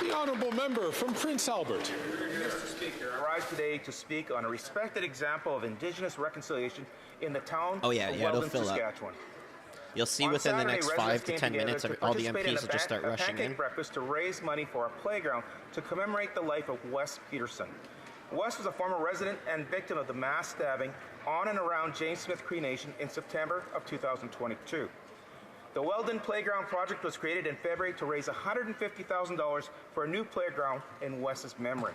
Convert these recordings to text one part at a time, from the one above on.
The honourable member from Prince Albert. Mr. Speaker, I rise today to speak on a respected example of Indigenous reconciliation in the town of Weldon, Saskatchewan. You'll see within the next 5 to 10 minutes, all the MPs will just start rushing in. Breakfast to raise money for a playground to commemorate the life of Wes Peterson. Wes was a former resident and victim of the mass stabbing on and around James Smith Cree Nation in September of 2022. The Weldon Playground project was created in February to raise $150,000 for a new playground in Wes's memory.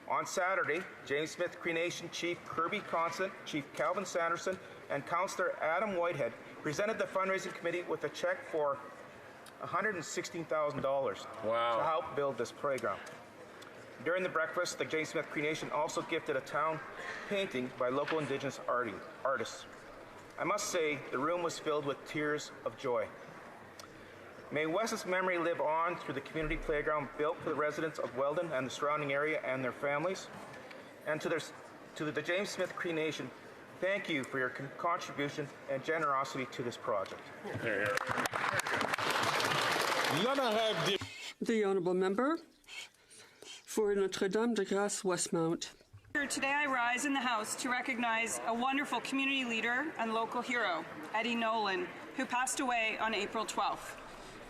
On Saturday, James Smith Cree Nation Chief Kirby Constant, Chief Calvin Sanderson, and Councillor Adam Whitehead presented the fundraising committee with a check for $116,000 to help build this playground. During the breakfast, the James Smith Cree Nation also gifted a town painting by local Indigenous artists. I must say, the room was filled with tears of joy. May Wes's memory live on through the community playground built for the residents of Weldon and the surrounding area and their families. And to the James Smith Cree Nation, thank you for your contribution and generosity to this project. The honourable member for Notre-Dame-de-Grâce Westmount. Today I rise in the House to recognize a wonderful community leader and local hero, Eddie Nolan, who passed away on April 12th.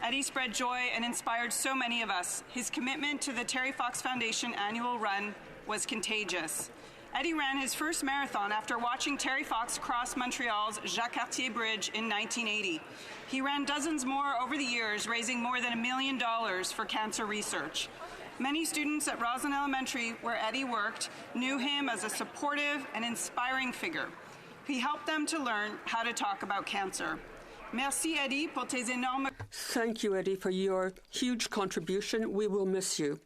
Eddie spread joy and inspired so many of us. His commitment to the Terry Fox Foundation annual run was contagious. Eddie ran his first marathon after watching Terry Fox cross Montreal's Jacques Cartier Bridge in 1980. He ran dozens more over the years, raising more than $1 million for cancer research. Many students at Roslyn Elementary, where Eddie worked, knew him as a supportive and inspiring figure. He helped them to learn how to talk about cancer. Merci, Eddie, pour tes énormes... Thank you, Eddie, for your huge contribution. We will miss you.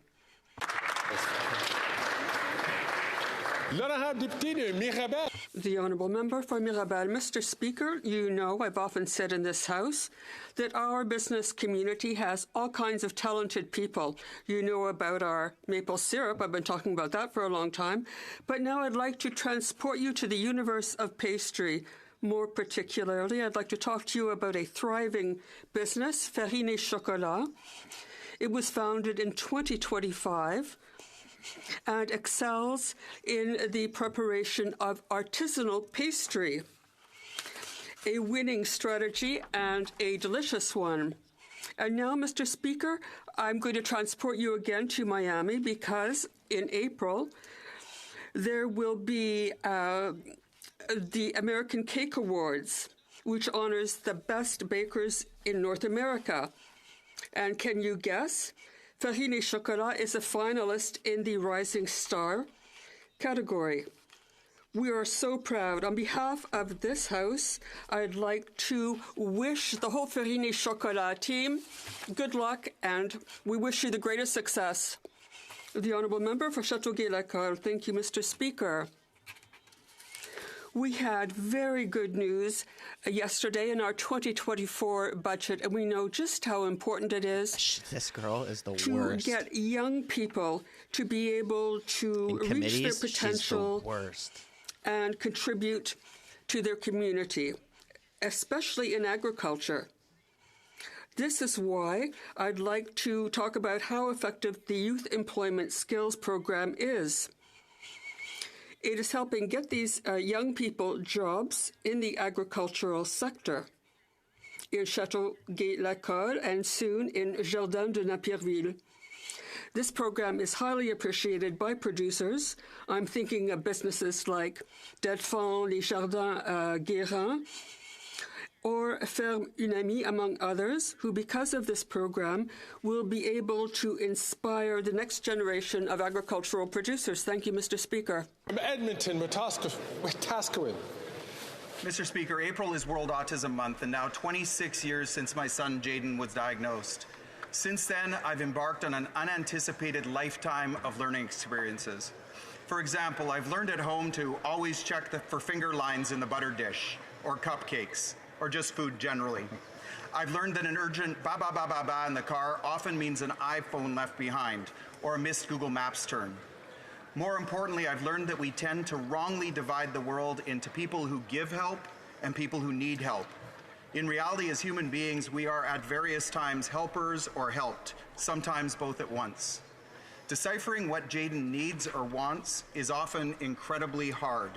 The honourable member for Mirabel. Mr. Speaker, you know I've often said in this House that our business community has all kinds of talented people. You know about our maple syrup. I've been talking about that for a long time. But now I'd like to transport you to the universe of pastry. More particularly, I'd like to talk to you about a thriving business, Farine Chocolat. It was founded in 2025 and excels in the preparation of artisanal pastry. A winning strategy and a delicious one. And now, Mr. Speaker, I'm going to transport you again to Miami because in April there will be the American Cake Awards, which honors the best bakers in North America. And can you guess? Farine Chocolat is a finalist in the Rising Star category. We are so proud. On behalf of this House, I'd like to wish the whole Farine Chocolat team good luck, and we wish you the greatest success. The Honourable Member for Châteauguay-Lacolle. Thank you, Mr. Speaker. We had very good news yesterday in our 2024 budget, and we know just how important it is. This girl is the To worst. get young people to be able to reach their potential and contribute to their community, especially in agriculture. This is why I'd like to talk about how effective the Youth Employment Skills Program is. It is helping get these young people jobs in the agricultural sector in Châteauguay-Lacolle and soon in Jardin de Napierville. This program is highly appreciated by producers. I'm thinking of businesses like Delphine, Les Jardins Guérin, or Ferme Unami, among others, who, because of this program, will be able to inspire the next generation of agricultural producers. Thank you, Mr. Speaker. From Edmonton, Wetaskiwin. Mr. Speaker, April is World Autism Month, and now 26 years since my son Jaden was diagnosed. Since then, I've embarked on an unanticipated lifetime of learning experiences. For example, I've learned at home to always check for finger lines in the butter dish, or cupcakes, or just food generally. I've learned that an urgent ba ba ba ba ba in the car often means an iPhone left behind or a missed Google Maps turn. More importantly, I've learned that we tend to wrongly divide the world into people who give help and people who need help. In reality, as human beings, we are at various times helpers or helped, sometimes both at once. Deciphering what Jayden needs or wants is often incredibly hard.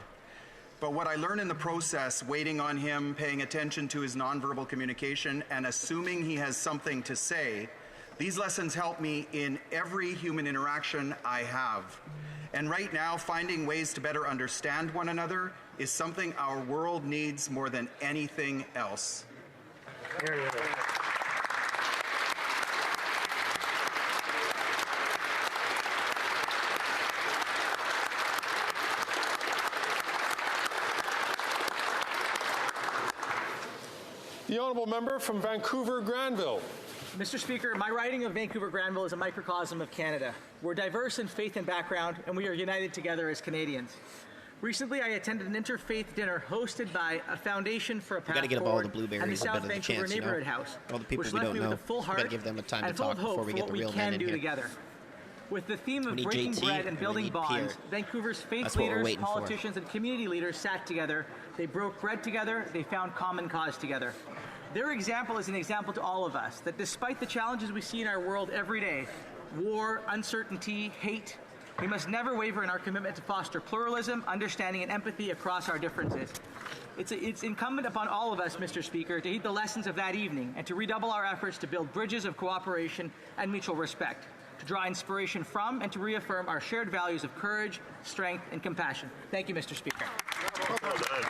But what I learn in the process, waiting on him, paying attention to his nonverbal communication, and assuming he has something to say, these lessons help me in every human interaction I have. And right now, finding ways to better understand one another is something our world needs more than anything else. The honourable member from Vancouver Granville. Mr. Speaker, my riding of Vancouver Granville is a microcosm of Canada. We're diverse in faith and background, and we are united together as Canadians. Recently, I attended an interfaith dinner hosted by a Foundation for a Path give Forward all the blueberries and the a South bit of the Vancouver chance, Neighborhood House, all the people which we left don't me know. with a full We gotta heart give them the time and to full talk of hope before we for get what the we real can men in do here. together. With the theme We of need breaking JT, bread and and we building need bonds, Pierre. Vancouver's faith That's what we're leaders, waiting for. politicians, and community leaders sat together. They broke bread together. They found common cause together. Their example is an example to all of us that despite the challenges we see in our world every day, war, uncertainty, hate, we must never waver in our commitment to foster pluralism, understanding, and empathy across our differences. It's incumbent upon all of us, Mr. Speaker, to heed the lessons of that evening and to redouble our efforts to build bridges of cooperation and mutual respect, to draw inspiration from and to reaffirm our shared values of courage, strength, and compassion. Thank you, Mr. Speaker. Well done.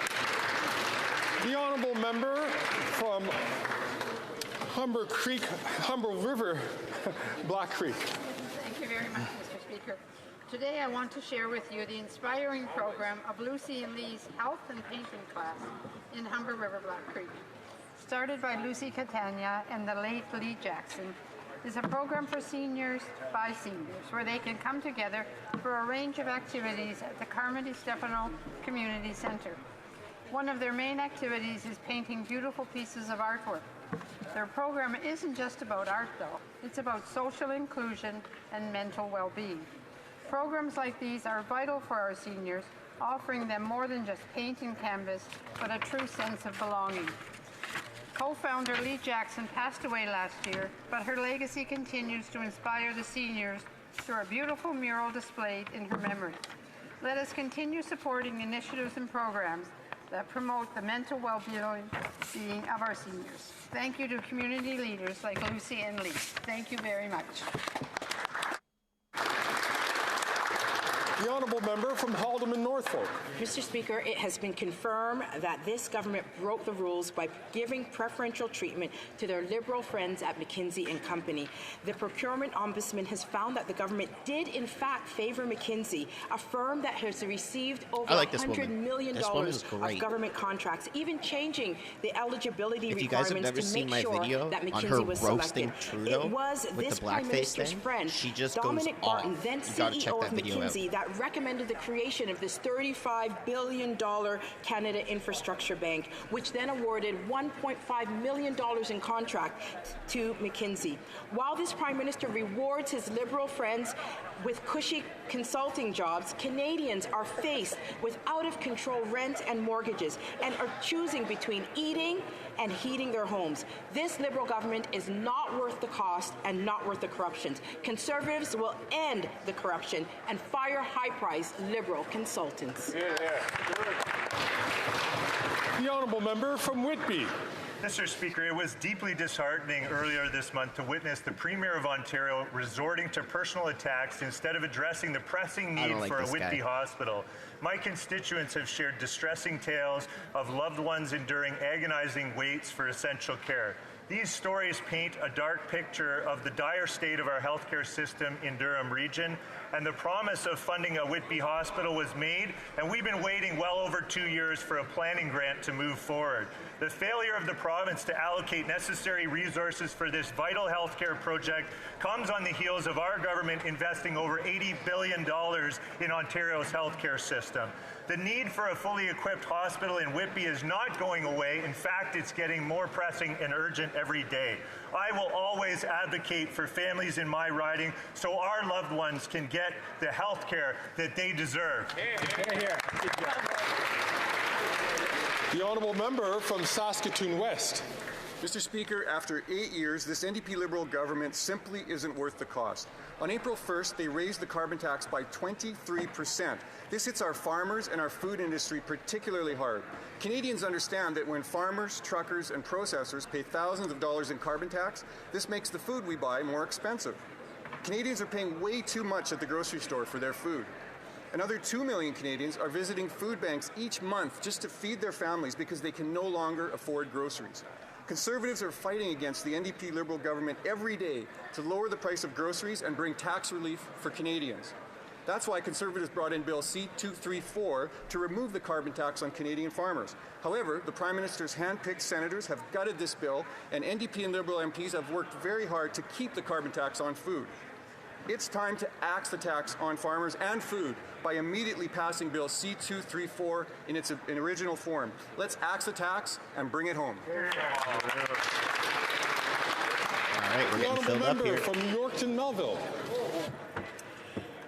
The honourable member from Humber River, Black Creek. Thank you very much, Mr. Speaker. Today I want to share with you the inspiring program of Lucy and Lee's health and painting class in Humber River, Black Creek. Started by Lucy Catania and the late Lee Jackson, is a program for seniors by seniors where they can come together for a range of activities at the Carmen Di Stefano Community Center. One of their main activities is painting beautiful pieces of artwork. Their program isn't just about art, though. It's about social inclusion and mental well-being. Programs like these are vital for our seniors, offering them more than just paint and canvas, but a true sense of belonging. Co-founder Lee Jackson passed away last year, but her legacy continues to inspire the seniors through a beautiful mural displayed in her memory. Let us continue supporting initiatives and programs that promote the mental well-being of our seniors. Thank you to community leaders like Lucy and Lee. Thank you very much. The honourable member from Haldimand Norfolk. Mr. Speaker, it has been confirmed that this government broke the rules by giving preferential treatment to their Liberal friends at McKinsey & Company. The procurement ombudsman has found that the government did in fact favour McKinsey, a firm that has received over $100 million of government contracts, even changing the eligibility requirements to make sure that McKinsey was selected. Trudeau it was this Prime Minister's friend, Dominic Barton, then CEO of McKinsey, that recommended the creation of this $35 billion Canada Infrastructure Bank, which then awarded $1.5 million in contract to McKinsey. While this Prime Minister rewards his Liberal friends with cushy consulting jobs, Canadians are faced with out-of-control rent and mortgages and are choosing between eating and heating their homes. This Liberal government is not worth the cost and not worth the corruption. Conservatives will end the corruption and fire high-priced Liberal consultants. The honourable member from Whitby. Mr. Speaker, it was deeply disheartening earlier this month to witness the Premier of Ontario resorting to personal attacks instead of addressing the pressing need for a Whitby hospital. My constituents have shared distressing tales of loved ones enduring agonizing waits for essential care. These stories paint a dark picture of the dire state of our healthcare system in Durham Region, and the promise of funding a Whitby hospital was made, and we've been waiting well over 2 years for a planning grant to move forward. The failure of the province to allocate necessary resources for this vital healthcare project comes on the heels of our government investing over $80 billion in Ontario's healthcare system. The need for a fully equipped hospital in Whitby is not going away. In fact, it's getting more pressing and urgent every day. I will always advocate for families in my riding so our loved ones can get the health care that they deserve. The The honourable member from Saskatoon West. Mr. Speaker, after 8 years, this NDP Liberal government simply isn't worth the cost. On April 1st, they raised the carbon tax by 23%. This hits our farmers and our food industry particularly hard. Canadians understand that when farmers, truckers, and processors pay thousands of dollars in carbon tax, this makes the food we buy more expensive. Canadians are paying way too much at the grocery store for their food. Another 2 million Canadians are visiting food banks each month just to feed their families because they can no longer afford groceries. Conservatives are fighting against the NDP Liberal government every day to lower the price of groceries and bring tax relief for Canadians. That's why Conservatives brought in Bill C-234 to remove the carbon tax on Canadian farmers. However, the Prime Minister's hand-picked senators have gutted this bill, and NDP and Liberal MPs have worked very hard to keep the carbon tax on food. It's time to axe the tax on farmers and food by immediately passing Bill C-234 in its original form. Let's axe the tax and bring it home. All right, we're getting filled up here. From Yorkton, Melville.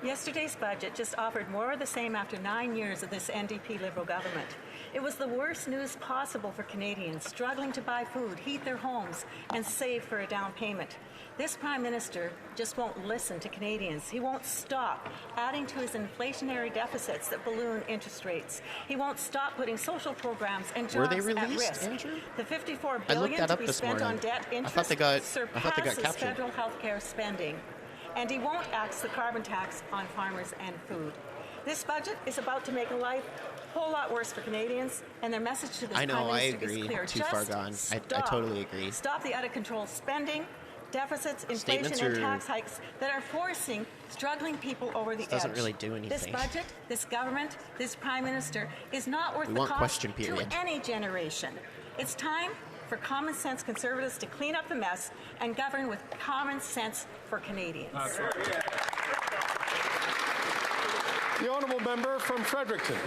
Yesterday's budget just offered more of the same after 9 years of this NDP Liberal government. It was the worst news possible for Canadians struggling to buy food, heat their homes, and save for a down payment. This Prime Minister just won't listen to Canadians. He won't stop adding to his inflationary deficits that balloon interest rates. He won't stop putting social programs and jobs at risk. Andrew? The $54 billion to be spent on debt interest surpasses federal health care spending. And he won't axe the carbon tax on farmers and food. This budget is about to make life a whole lot worse for Canadians, and their message to this Prime Minister is clear. Too far gone. I totally agree. Stop the out-of-control spending, deficits, inflation, and tax hikes that are forcing struggling people over the edge. Doesn't really do anything. This budget, this government, this Prime Minister is not worth the cost to any generation. It's time for common sense Conservatives to clean up the mess and govern with common sense for Canadians. The honourable member from Fredericton.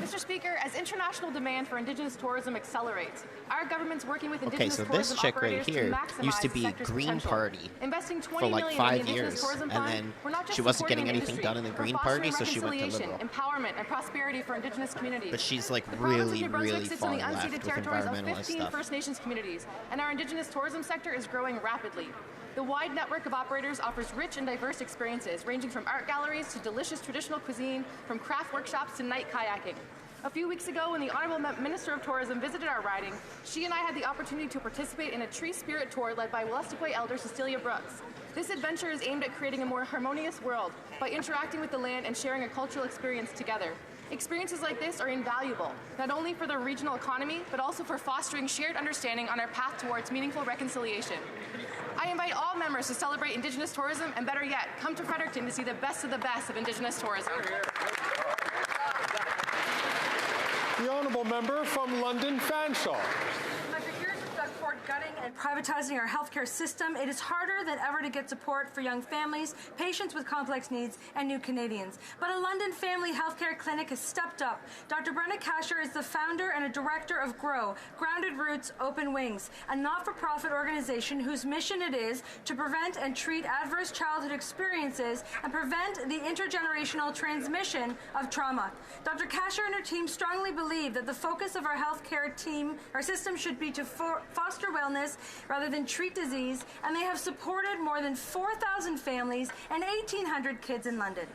Mr. Speaker, as international demand for Indigenous tourism accelerates, our government's working with Indigenous tourism operators to maximize used to be the sector's Green potential. Party Investing $20 for like million 5 in the Indigenous years, Tourism and Fund, then we're not just she wasn't supporting getting the anything industry, done in the we're Green Party, so fostering she went to reconciliation, Liberal. empowerment, and prosperity for Indigenous communities. But she's like the province of really, New Brunswick really sits far in the left unceded with territories of environmentalist 15 stuff. First Nations communities, and our Indigenous tourism sector is growing rapidly. The wide network of operators offers rich and diverse experiences, ranging from art galleries to delicious traditional cuisine, from craft workshops to night kayaking. A few weeks ago, when the Honourable Minister of Tourism visited our riding, she and I had the opportunity to participate in a tree spirit tour led by Westaquoit Elder Cecilia Brooks. This adventure is aimed at creating a more harmonious world by interacting with the land and sharing a cultural experience together. Experiences like this are invaluable, not only for the regional economy, but also for fostering shared understanding on our path towards meaningful reconciliation. I invite all members to celebrate Indigenous tourism, and better yet, come to Fredericton to see the best of Indigenous tourism. The honourable member from London Fanshawe. After years of Doug Ford gutting and privatizing our healthcare system, it is harder than ever to get support for young families, patients with complex needs, and new Canadians. But a London family healthcare clinic has stepped up. Dr. Brenda Kasher is the founder and a director of GROW, Grounded Roots, Open Wings, a not-for-profit organization whose mission it is to prevent and treat adverse childhood experiences and prevent the intergenerational transmission of trauma. Dr. Kasher and her team strongly believe that the focus of our healthcare system should be to foster wellness rather than treat disease, and they have supported more than 4,000 families and 1,800 kids in London.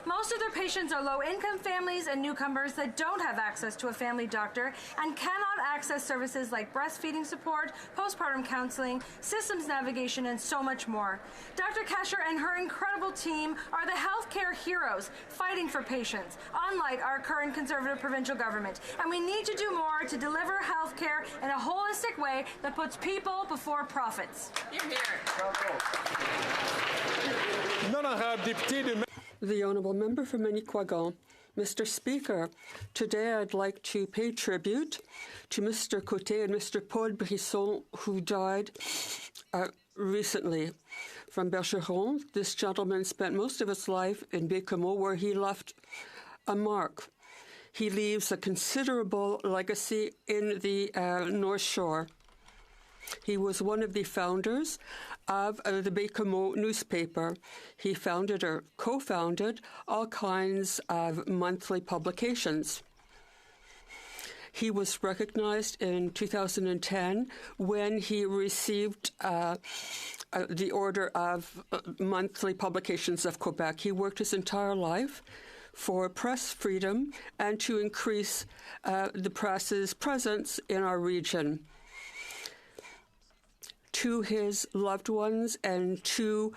Most of their patients are low-income families and newcomers that don't have access to a family doctor and cannot access services like breastfeeding support, postpartum counseling, systems navigation, and so much more. Dr. Kasher and her incredible team are the healthcare heroes fighting for patients, unlike our current Conservative provincial government. And we need to do more to deliver healthcare in a holistic way that puts people before profits. The Honourable Member for Manicouagan. Mr. Speaker, today I'd like to pay tribute to Mr. Côté and Mr. Paul Brisson, who died recently. From Bergeron, this gentleman spent most of his life in Bécomo, where he left a mark. He leaves a considerable legacy in the North Shore. He was one of the founders of the Bécomo newspaper. He founded or co-founded all kinds of monthly publications. He was recognized in 2010 when he received the Order of Monthly Publications of Quebec. He worked his entire life for press freedom and to increase the press's presence in our region. To his loved ones and to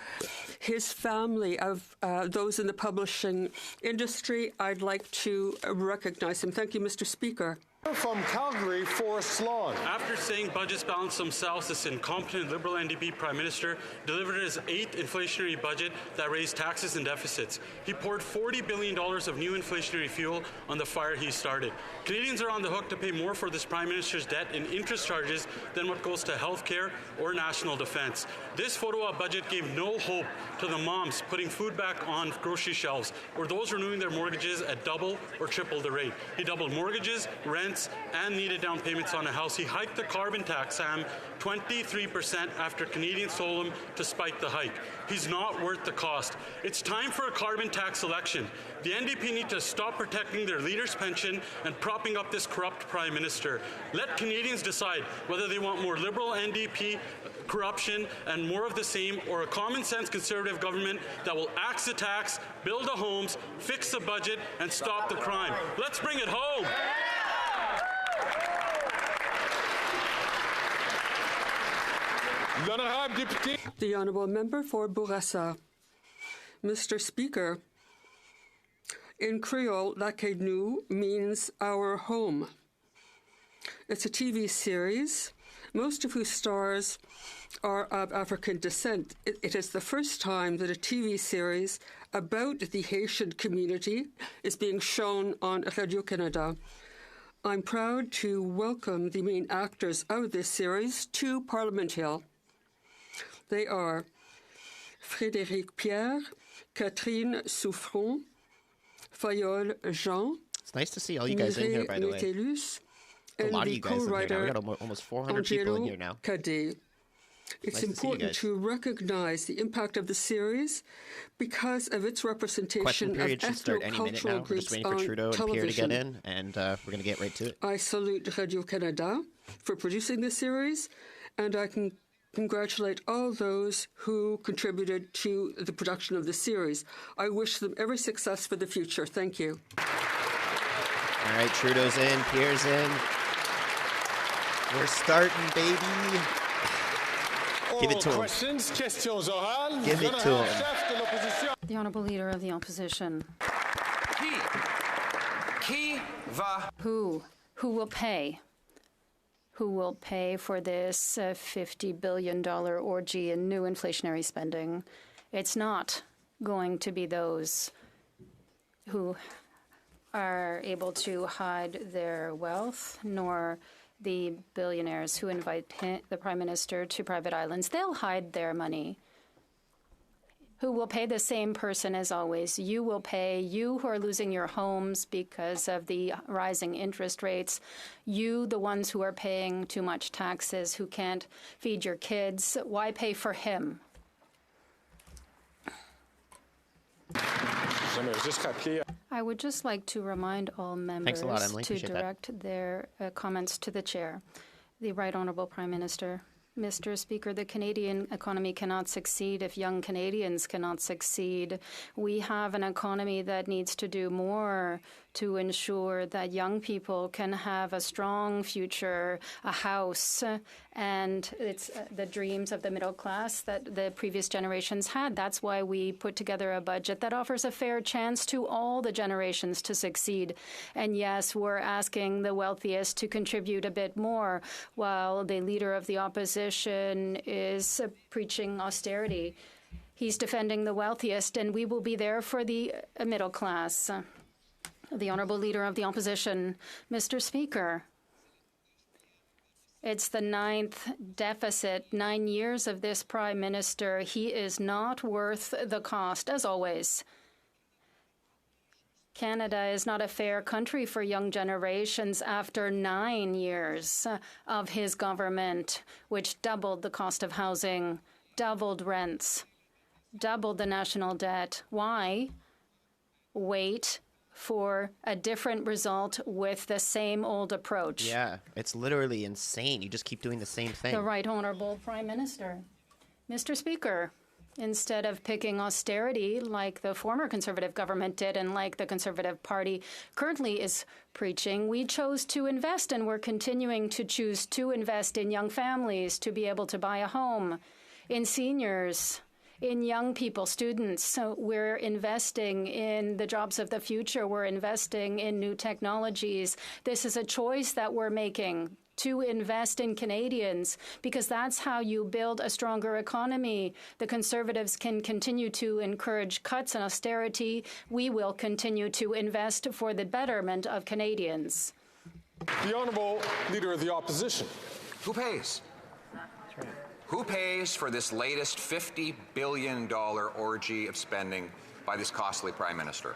his family of those in the publishing industry, I'd like to recognize him. Thank you, Mr. Speaker. From Calgary, Forest Lawn. After saying budgets balance themselves, this incompetent Liberal NDP Prime Minister delivered his 8th inflationary budget that raised taxes and deficits. He poured $40 billion of new inflationary fuel on the fire he started. Canadians are on the hook to pay more for this Prime Minister's debt in interest charges than what goes to health care or national defense. This photo op budget gave no hope to the moms putting food back on grocery shelves or those renewing their mortgages at double or triple the rate. He doubled mortgages, rents, and needed down payments on a house. He hiked the carbon tax, Sam, 23% after Canadians told him to spike the hike. He's not worth the cost. It's time for a carbon tax election. The NDP need to stop protecting their leader's pension and propping up this corrupt Prime Minister. Let Canadians decide whether they want more Liberal NDP corruption and more of the same, or a common-sense Conservative government that will axe the tax, build the homes, fix the budget, and stop the crime. Let's bring it home. The Honourable Member for Bourassa. Mr. Speaker, in Creole, La Canu means our home. It's a TV series, most of whose stars are of African descent. It is the first time that a TV series about the Haitian community is being shown on Radio-Canada. I'm proud to welcome the main actors of this series to Parliament Hill. They are Frédéric Pierre, Catherine Souffron, Fayol Jean. It's nice to see all you guys in here, by the way. A lot of you guys in here now. We got almost 400 people in here now. Cadet. It's important to recognize the impact of the series because of its representation of ethno-cultural groups on television. We're just waiting for Trudeau and Pierre to get in, and we're going to get right to it. I salute Radio-Canada for producing this series, and I can congratulate all those who contributed to the production of the series. I wish them every success for the future. Thank you. All right, Trudeau's in, Pierre's in. We're starting, baby. Give it to him. Give it to him. The Honourable Leader of the Opposition. Who will pay? Who will pay for this $50 billion orgy in new inflationary spending? It's not going to be those who are able to hide their wealth, nor the billionaires who invite the Prime Minister to private islands. They'll hide their money. Who will pay? The same person as always. You will pay. You who are losing your homes because of the rising interest rates. You, the ones who are paying too much taxes, who can't feed your kids. Why pay for him? I would just like to remind all members to direct their comments to the chair. The Right Honourable Prime Minister. Mr. Speaker, the Canadian economy cannot succeed if young Canadians cannot succeed. We have an economy that needs to do more to ensure that young people can have a strong future, a house, and it's the dreams of the middle class that the previous generations had. That's why we put together a budget that offers a fair chance to all the generations to succeed. And yes, we're asking the wealthiest to contribute a bit more, while the Leader of the Opposition is preaching austerity. He's defending the wealthiest, and we will be there for the middle class. The Honourable Leader of the Opposition. Mr. Speaker, it's the 9th deficit, 9 years of this Prime Minister. He is not worth the cost, as always. Canada is not a fair country for young generations after 9 years of his government, which doubled the cost of housing, doubled rents, doubled the national debt. Why wait for a different result with the same old approach. Yeah, it's literally insane. You just keep doing the same thing. The Right Honourable Prime Minister. Mr. Speaker, instead of picking austerity like the former Conservative government did and like the Conservative Party currently is preaching, we chose to invest, and we're continuing to choose to invest in young families to be able to buy a home, in seniors, in young people, students. So we're investing in the jobs of the future. We're investing in new technologies. This is a choice that we're making to invest in Canadians, because that's how you build a stronger economy. The Conservatives can continue to encourage cuts and austerity. We will continue to invest for the betterment of Canadians. The Honourable Leader of the Opposition. Who pays? Who pays for this latest $50 billion orgy of spending by this costly Prime Minister?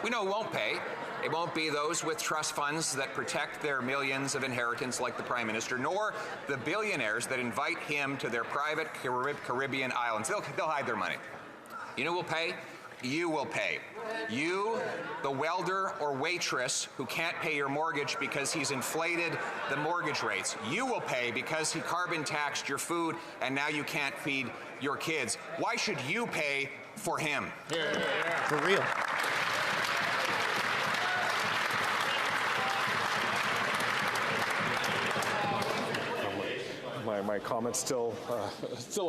We know who won't pay. It won't be those with trust funds that protect their millions of inheritance like the Prime Minister, nor the billionaires that invite him to their private Caribbean islands. They'll hide their money. You know who will pay? You will pay. You, the welder or waitress who can't pay your mortgage because he's inflated the mortgage rates. You will pay because he carbon taxed your food and now you can't feed your kids. Why should you pay for him? For real. My comment still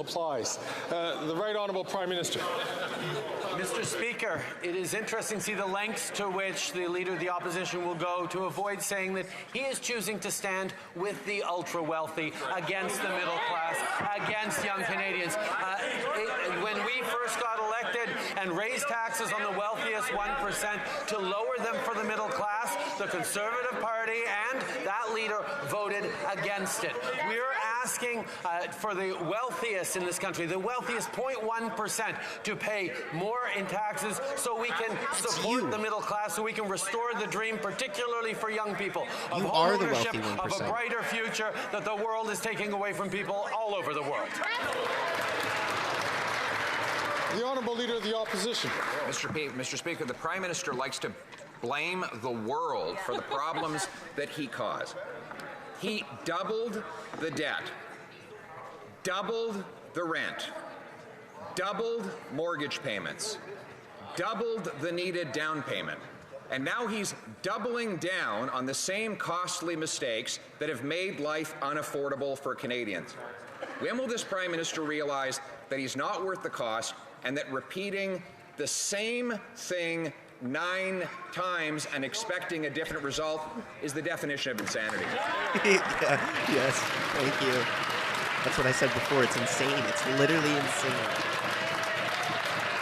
applies. The Right Honourable Prime Minister. Mr. Speaker, it is interesting to see the lengths to which the Leader of the Opposition will go to avoid saying that he is choosing to stand with the ultra-wealthy, against the middle class, against young Canadians. When we first got elected and raised taxes on the wealthiest 1% to lower them for the middle class, the Conservative Party and that leader voted against it. We're asking for the wealthiest in this country, the wealthiest 0.1%, to pay more in taxes so we can support the middle class, so we can restore the dream, particularly for young people, of home ownership, of a brighter future that the world is taking away from people all over the world. The Honourable Leader of the Opposition. Mr. Speaker, the Prime Minister likes to blame the world for the problems that he caused. He doubled the debt, doubled the rent, doubled mortgage payments, doubled the needed down payment, and now he's doubling down on the same costly mistakes that have made life unaffordable for Canadians. When will this Prime Minister realize that he's not worth the cost and that repeating the same thing 9 times and expecting a different result is the definition of insanity? Yes, thank you. That's what I said before. It's insane. It's literally insane.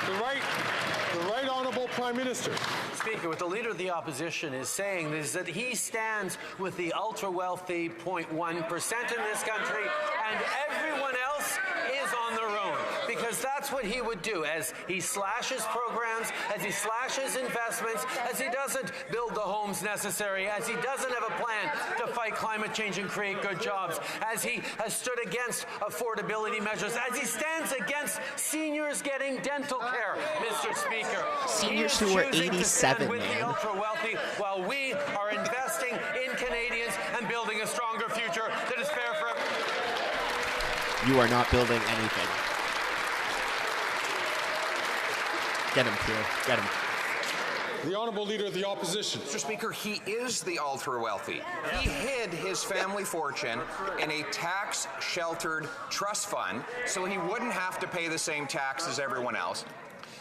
The right Honourable Prime Minister. Speaker, what the Leader of the Opposition is saying is that he stands with the ultra-wealthy 0.1% in this country, and everyone else is on their own. Because that's what he would do as he slashes programs, as he slashes investments, as he doesn't build the homes necessary, as he doesn't have a plan to fight climate change and create good jobs, as he has stood against affordability measures, as he stands against seniors getting dental care, Mr. Speaker. Seniors who are 87, with the ultra-wealthy, while we are investing in Canadians and building a stronger future that is fair for everyone. You are not building anything. Get him, Pierre. Get him. The Honourable Leader of the Opposition. Mr. Speaker, he is the ultra-wealthy. He hid his family fortune in a tax-sheltered trust fund so he wouldn't have to pay the same tax as everyone else.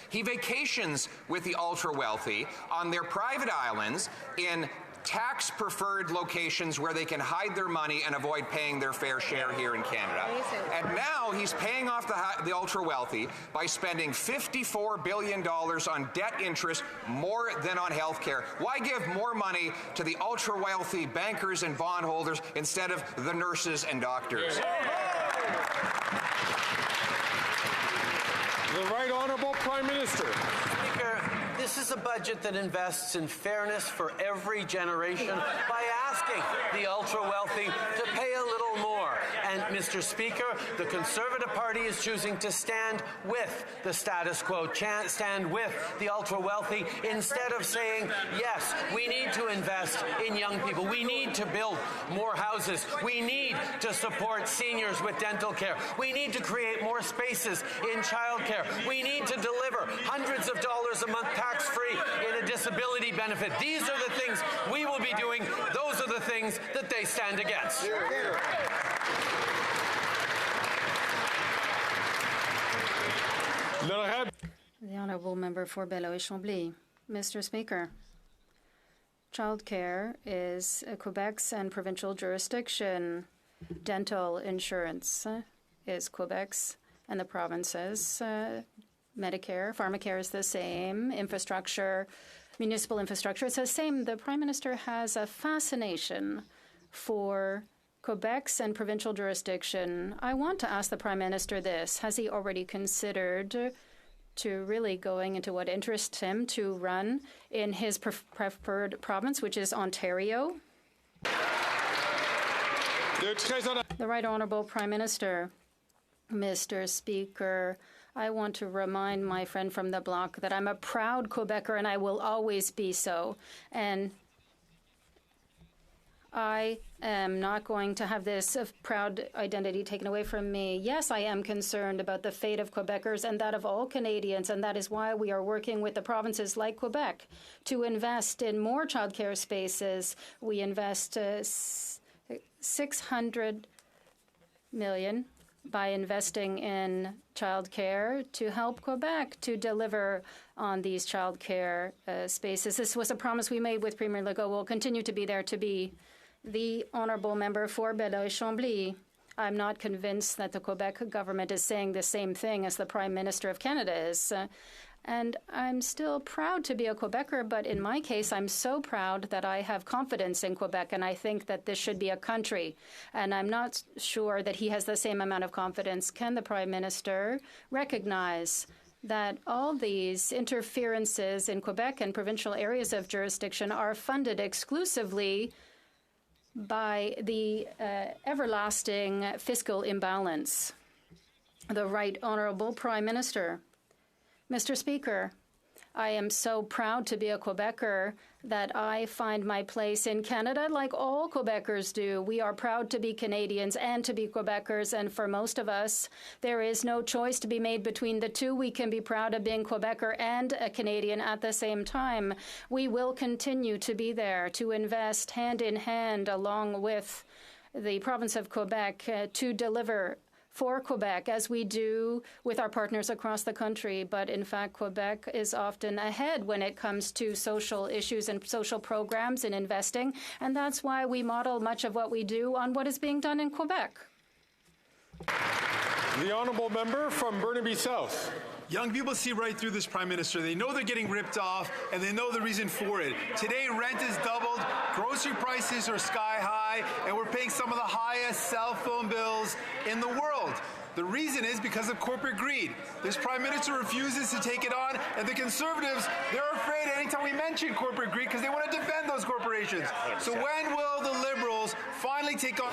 He vacations with the ultra-wealthy on their private islands in tax-preferred locations where they can hide their money and avoid paying their fair share here in Canada. And now he's paying off the ultra-wealthy by spending $54 billion on debt interest, more than on health care. Why give more money to the ultra-wealthy bankers and bondholders instead of the nurses and doctors? The Right Honourable Prime Minister. Speaker, this is a budget that invests in fairness for every generation by asking the ultra-wealthy to pay a little more And, Mr. Speaker, the Conservative Party is choosing to stand with the status quo, stand with the ultra-wealthy, instead of saying, yes, we need to invest in young people. We need to build more houses. We need to support seniors with dental care. We need to create more spaces in childcare. We need to deliver hundreds of dollars a month tax-free in a disability benefit. These are the things we will be doing. Those are the things that they stand against. The Honourable Member for Beloeil-Chambly. Mr. Speaker, childcare is Quebec's and provincial jurisdiction. Dental insurance is Quebec's and the province's. Medicare, pharmacare is the same. Infrastructure, municipal infrastructure, it's the same. The Prime Minister has a fascination for Quebec's and provincial jurisdiction. I want to ask the Prime Minister this. Has he already considered to really going into what interests him to run in his preferred province, which is Ontario? The Right Honourable Prime Minister. Mr. Speaker, I want to remind my friend from the bloc that I'm a proud Quebecer and I will always be so. And I am not going to have this proud identity taken away from me. Yes, I am concerned about the fate of Quebecers and that of all Canadians, and that is why we are working with the provinces like Quebec to invest in more childcare spaces. We invest $600 million by investing in childcare to help Quebec to deliver on these childcare spaces. This was a promise we made with Premier Legault. We'll continue to be there to be. The Honourable Member for Beloeil-Chambly. I'm not convinced that the Quebec government is saying the same thing as the Prime Minister of Canada is. And I'm still proud to be a Quebecer, but in my case, I'm so proud that I have confidence in Quebec, and I think that this should be a country. And I'm not sure that he has the same amount of confidence. Can the Prime Minister recognize that all these interferences in Quebec and provincial areas of jurisdiction are funded exclusively by the everlasting fiscal imbalance? The Right Honourable Prime Minister. Mr. Speaker, I am so proud to be a Quebecer that I find my place in Canada like all Quebecers do. We are proud to be Canadians and to be Quebecers, and for most of us, there is no choice to be made between the two. We can be proud of being Quebecer and a Canadian at the same time. We will continue to be there to invest hand in hand along with the province of Quebec to deliver for Quebec, as we do with our partners across the country. But in fact, Quebec is often ahead when it comes to social issues and social programs and investing. And that's why we model much of what we do on what is being done in Quebec. The Honourable Member from Burnaby South. Young people see right through this Prime Minister. They know they're getting ripped off, and they know the reason for it. Today, rent is doubled, grocery prices are sky high, and we're paying some of the highest cell phone bills in the world. The reason is because of corporate greed. This Prime Minister refuses to take it on, and the Conservatives, they're afraid anytime we mention corporate greed because they want to defend those corporations. So when will the Liberals finally take on...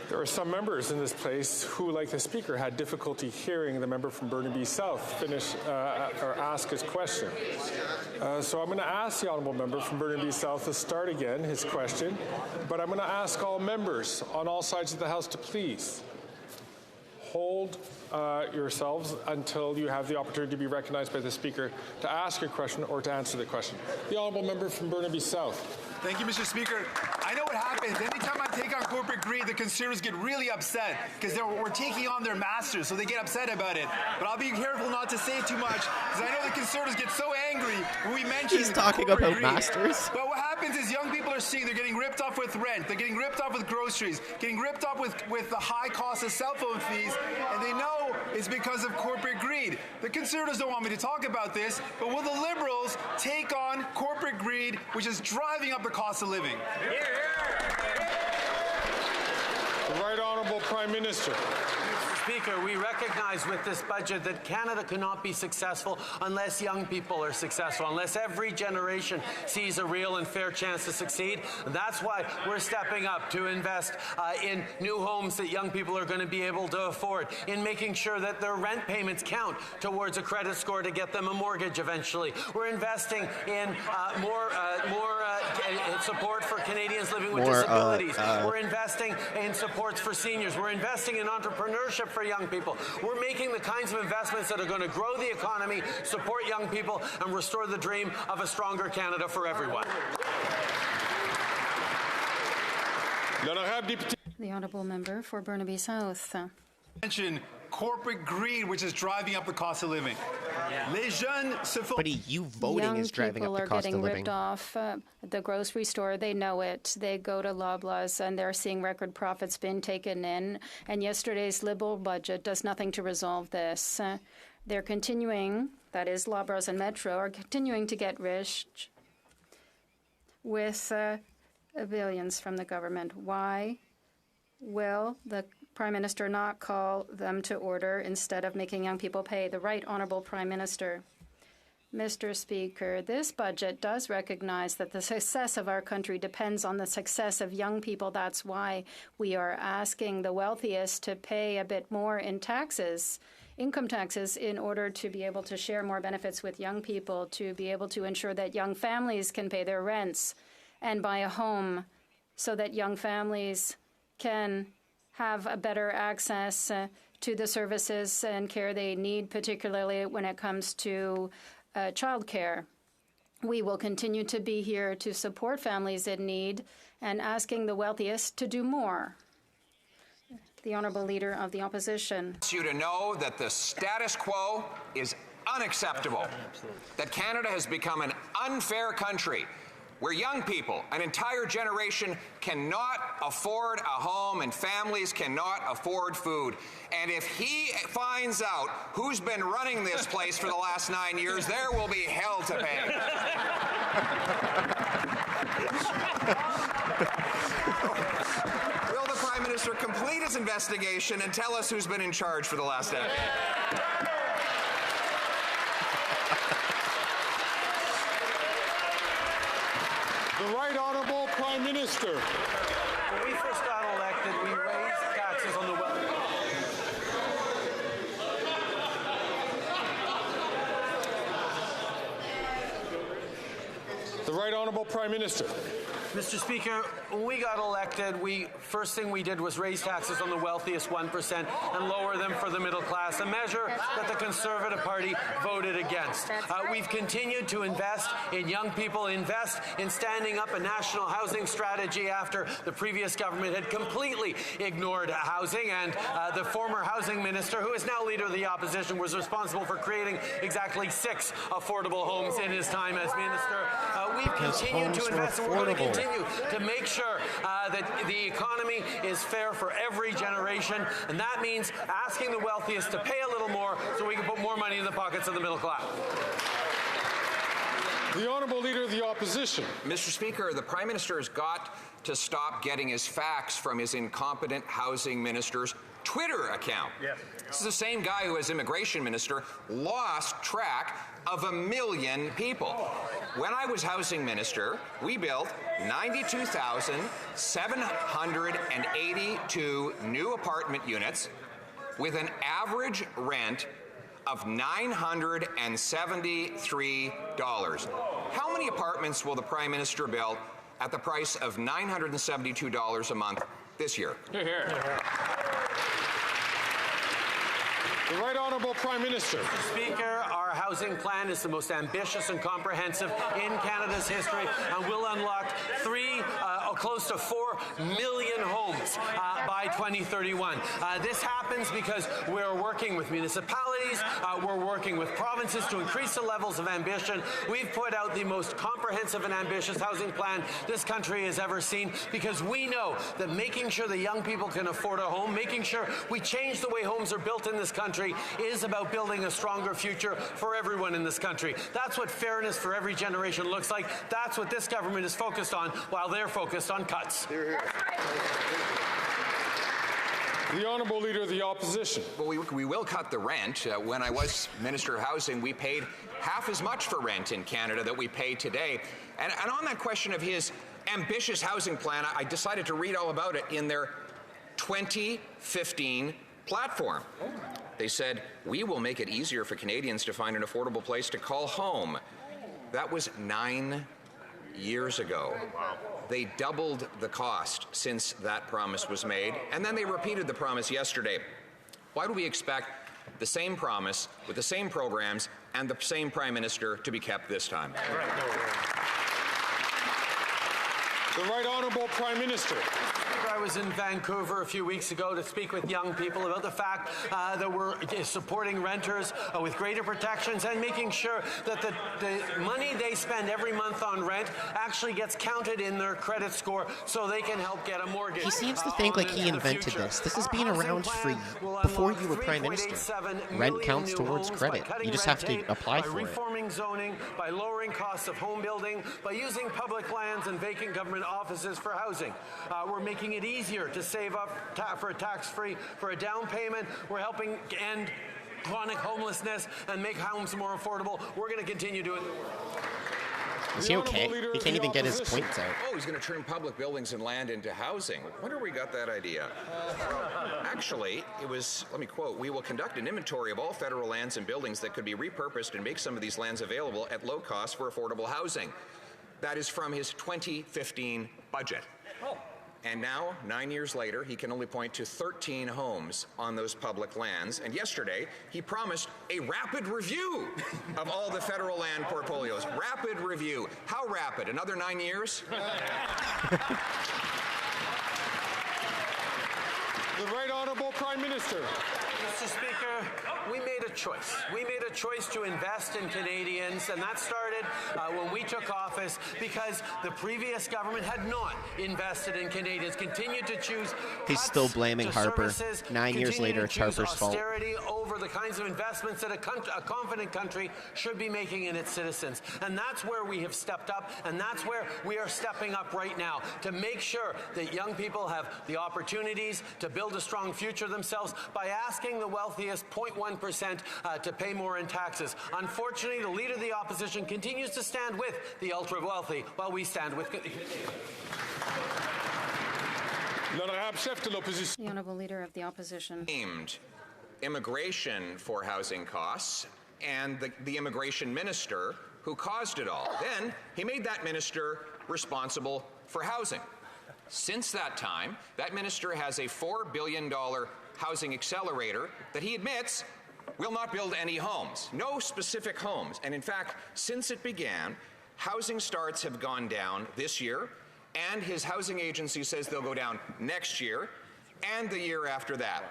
There are some members in this place who, like the Speaker, had difficulty hearing the member from Burnaby South finish or ask his question. So I'm going to ask the Honourable Member from Burnaby South to start again his question, but I'm going to ask all members on all sides of the House to please hold yourselves until you have the opportunity to be recognized by the Speaker to ask your question or to answer the question. The Honourable Member from Burnaby South. Thank you, Mr. Speaker. I know what happens. Anytime I take on corporate greed, the Conservatives get really upset because we're taking on their masters, so they get upset about it. But I'll be careful not to say too much because I know the Conservatives get so angry when we mention He's talking about greed. masters. But what happens is young people are seeing they're getting ripped off with rent, they're getting ripped off with groceries, getting ripped off with the high cost of cell phone fees, and they know it's because of corporate greed. The Conservatives don't want me to talk about this, but will the Liberals take on corporate greed, which is driving up the cost of living? The Right Honourable Prime Minister. Mr. Speaker, we recognize with this budget that Canada cannot be successful unless young people are successful, unless every generation sees a real and fair chance to succeed. And that's why we're stepping up to invest in new homes that young people are going to be able to afford, in making sure that their rent payments count towards a credit score to get them a mortgage eventually. We're investing in more support for Canadians living with disabilities. We're investing in supports for seniors. We're investing in entrepreneurship for young people. We're making the kinds of investments that are going to grow the economy, support young people, and restore the dream of a stronger Canada for everyone. The honourable member for Burnaby South. Mention corporate greed, which is driving up the cost of living. But you voting is driving up the cost of living. Young people are getting ripped off at the grocery store. They know it. They go to Loblaws and they're seeing record profits being taken in. And yesterday's Liberal budget does nothing to resolve this. They're continuing, that is, Loblaws and Metro, are continuing to get rich with billions from the government. Why will the Prime Minister not call them to order instead of making young people pay? The Right Honourable Prime Minister. Mr. Speaker, this budget does recognize that the success of our country depends on the success of young people. That's why we are asking the wealthiest to pay a bit more in taxes, income taxes, in order to be able to share more benefits with young people, to be able to ensure that young families can pay their rents and buy a home so that young families can have a better access to the services and care they need, particularly when it comes to childcare. We will continue to be here to support families in need and asking the wealthiest to do more. The Honourable Leader of the Opposition. I want you to know that the status quo is unacceptable, that Canada has become an unfair country where young people, an entire generation, cannot afford a home and families cannot afford food. And if he finds out who's been running this place for the last 9 years, there will be hell to pay. Will the Prime Minister complete his investigation and tell us who's been in charge for the last decade? The Right Honourable Prime Minister. When we first got elected, we raised taxes on the wealthy. The Right Honourable Prime Minister. Mr. Speaker, when we got elected, first thing we did was raise taxes on the wealthiest 1% and lower them for the middle class, a measure that the Conservative Party voted against. We've continued to invest in young people, invest in standing up a national housing strategy after the previous government had completely ignored housing, and the former housing minister, who is now Leader of the Opposition, was responsible for creating exactly 6 affordable homes in his time as minister. We've continued to invest, and we're going to continue to make sure that the economy is fair for every generation, and that means asking the wealthiest to pay a little more so we can put more money in the pockets of the middle class. The Honourable Leader of the Opposition. Mr. Speaker, the Prime Minister has got to stop getting his facts from his incompetent housing minister's Twitter account. Yes. This is the same guy who, as immigration minister, lost track of 1 million people. When I was housing minister, we built 92,782 new apartment units with an average rent of $973. How many apartments will the Prime Minister build at the price of $972 a month this year? Hear, hear. The Right Honourable Prime Minister. Mr. Speaker, our housing plan is the most ambitious and comprehensive in Canada's history and will unlock close to 4 million homes by 2031. This happens because we're working with municipalities, we're working with provinces to increase the levels of ambition. We've put out the most comprehensive and ambitious housing plan this country has ever seen, because we know that making sure that young people can afford a home, making sure we change the way homes are built in this country, is about building a stronger future for everyone in this country. That's what fairness for every generation looks like. That's what this government is focused on, while they're focused on cuts. The Honourable Leader of the Opposition. Well, we will cut the rent. When I was Minister of Housing, we paid half as much for rent in Canada that we pay today. And on that question of his ambitious housing plan, I decided to read all about it in their 2015 platform. They said, "We will make it easier for Canadians to find an affordable place to call home." That was 9 years ago. Wow. They doubled the cost since that promise was made, and then they repeated the promise yesterday. Why do we expect the same promise with the same programs and the same Prime Minister to be kept this time? The Right Honourable Prime Minister. I was in Vancouver a few weeks ago to speak with young people about the fact that we're supporting renters with greater protections and making sure that the money they spend every month on rent actually gets counted in their credit score so they can help get a mortgage. He seems to think like he invented this. This has been around for before you were Prime Minister. Rent counts towards credit. You just have to apply for it. By reforming zoning, by lowering costs of home building, by using public lands and vacant government offices for housing. We're making it easier to save up for a tax-free, for a down payment. We're helping end chronic homelessness and make homes more affordable. We're going to continue doing the work. Is he okay? He can't even get his points out. Oh, he's going to turn public buildings and land into housing. Wonder where he got that idea. Actually, it was, let me quote, "We will conduct an inventory of all federal lands and buildings that could be repurposed and make some of these lands available at low cost for affordable housing." That is from his 2015 budget. And now, 9 years later, he can only point to 13 homes on those public lands. And yesterday, he promised a rapid review of all the federal land portfolios. Rapid review. How rapid? Another 9 years? The Right Honourable Prime Minister. Mr. Speaker, we made a choice. We made a choice to invest in Canadians, and that started when we took office because the previous government had not invested in Canadians, continued to choose He's still blaming Harper. Services, 9 years later, it's Harper's fault. Austerity over the kinds of investments that a confident country should be making in its citizens. And that's where we have stepped up, and that's where we are stepping up right now to make sure that young people have the opportunities to build a strong future themselves by asking the wealthiest 0.1% to pay more in taxes. Unfortunately, the Leader of the Opposition continues to stand with the ultra-wealthy while we stand with... The Honourable Leader of the Opposition. Named immigration for housing costs and the immigration minister who caused it all. Then he made that minister responsible for housing. Since that time, that minister has a $4 billion housing accelerator that he admits will not build any homes. No specific homes. And in fact, since it began, housing starts have gone down this year, and his housing agency says they'll go down next year and the year after that.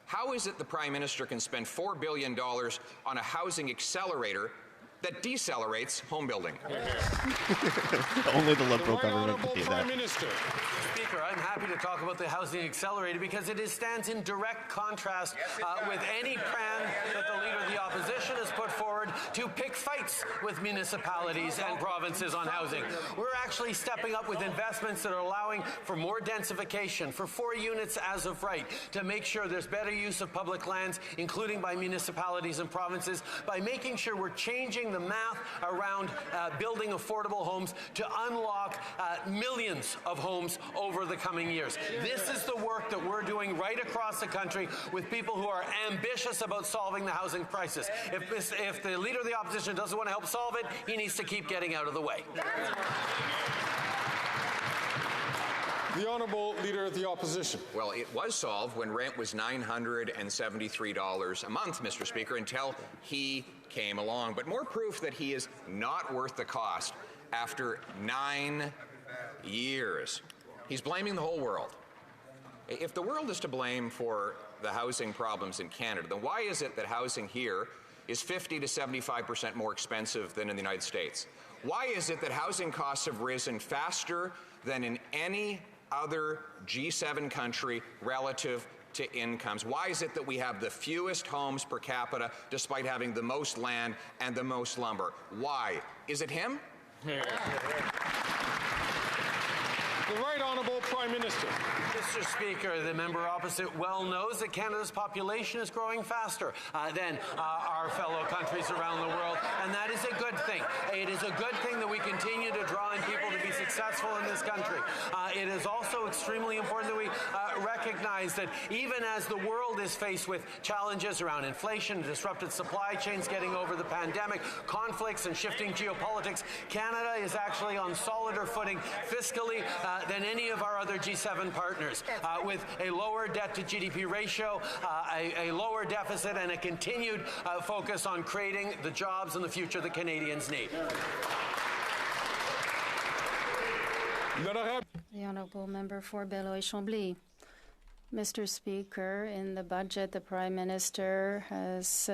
How is it the Prime Minister can spend $4 billion on a housing accelerator that decelerates home building? Only the Liberal government could do that. Speaker, I'm happy to talk about the housing accelerator because it stands in direct contrast with any plan that the Leader of the Opposition has put forward to pick fights with municipalities and provinces on housing. We're actually stepping up with investments that are allowing for more densification, for 4 units as of right, to make sure there's better use of public lands, including by municipalities and provinces, by making sure we're changing the math around building affordable homes to unlock millions of homes over the coming years. This is the work that we're doing right across the country with people who are ambitious about solving the housing crisis. If the Leader of the Opposition doesn't want to help solve it, he needs to keep getting out of the way. The Honourable Leader of the Opposition. Well, it was solved when rent was $973 a month, Mr. Speaker, until he came along. But more proof that he is not worth the cost after 9 years. He's blaming the whole world. If the world is to blame for the housing problems in Canada, then why is it that housing here is 50 to 75% more expensive than in the United States? Why is it that housing costs have risen faster than in any other G7 country relative to incomes? Why is it that we have the fewest homes per capita despite having the most land and the most lumber? Why? Is it him? The The Right Honourable Prime Minister. Mr. Speaker, the member opposite well knows that Canada's population is growing faster than our fellow countries around the world, and that is a good thing. It is a good thing that we continue to draw in people to be successful in this country. It is also extremely important that we recognize that even as the world is faced with challenges around inflation, disrupted supply chains, getting over the pandemic, conflicts and shifting geopolitics, Canada is actually on solider footing fiscally than any of our other G7 partners, with a lower debt to GDP ratio, a lower deficit, and a continued focus on creating the jobs and the future that Canadians need. The Honourable Member for Beloit-Chambly. Mr. Speaker, in the budget, the Prime Minister has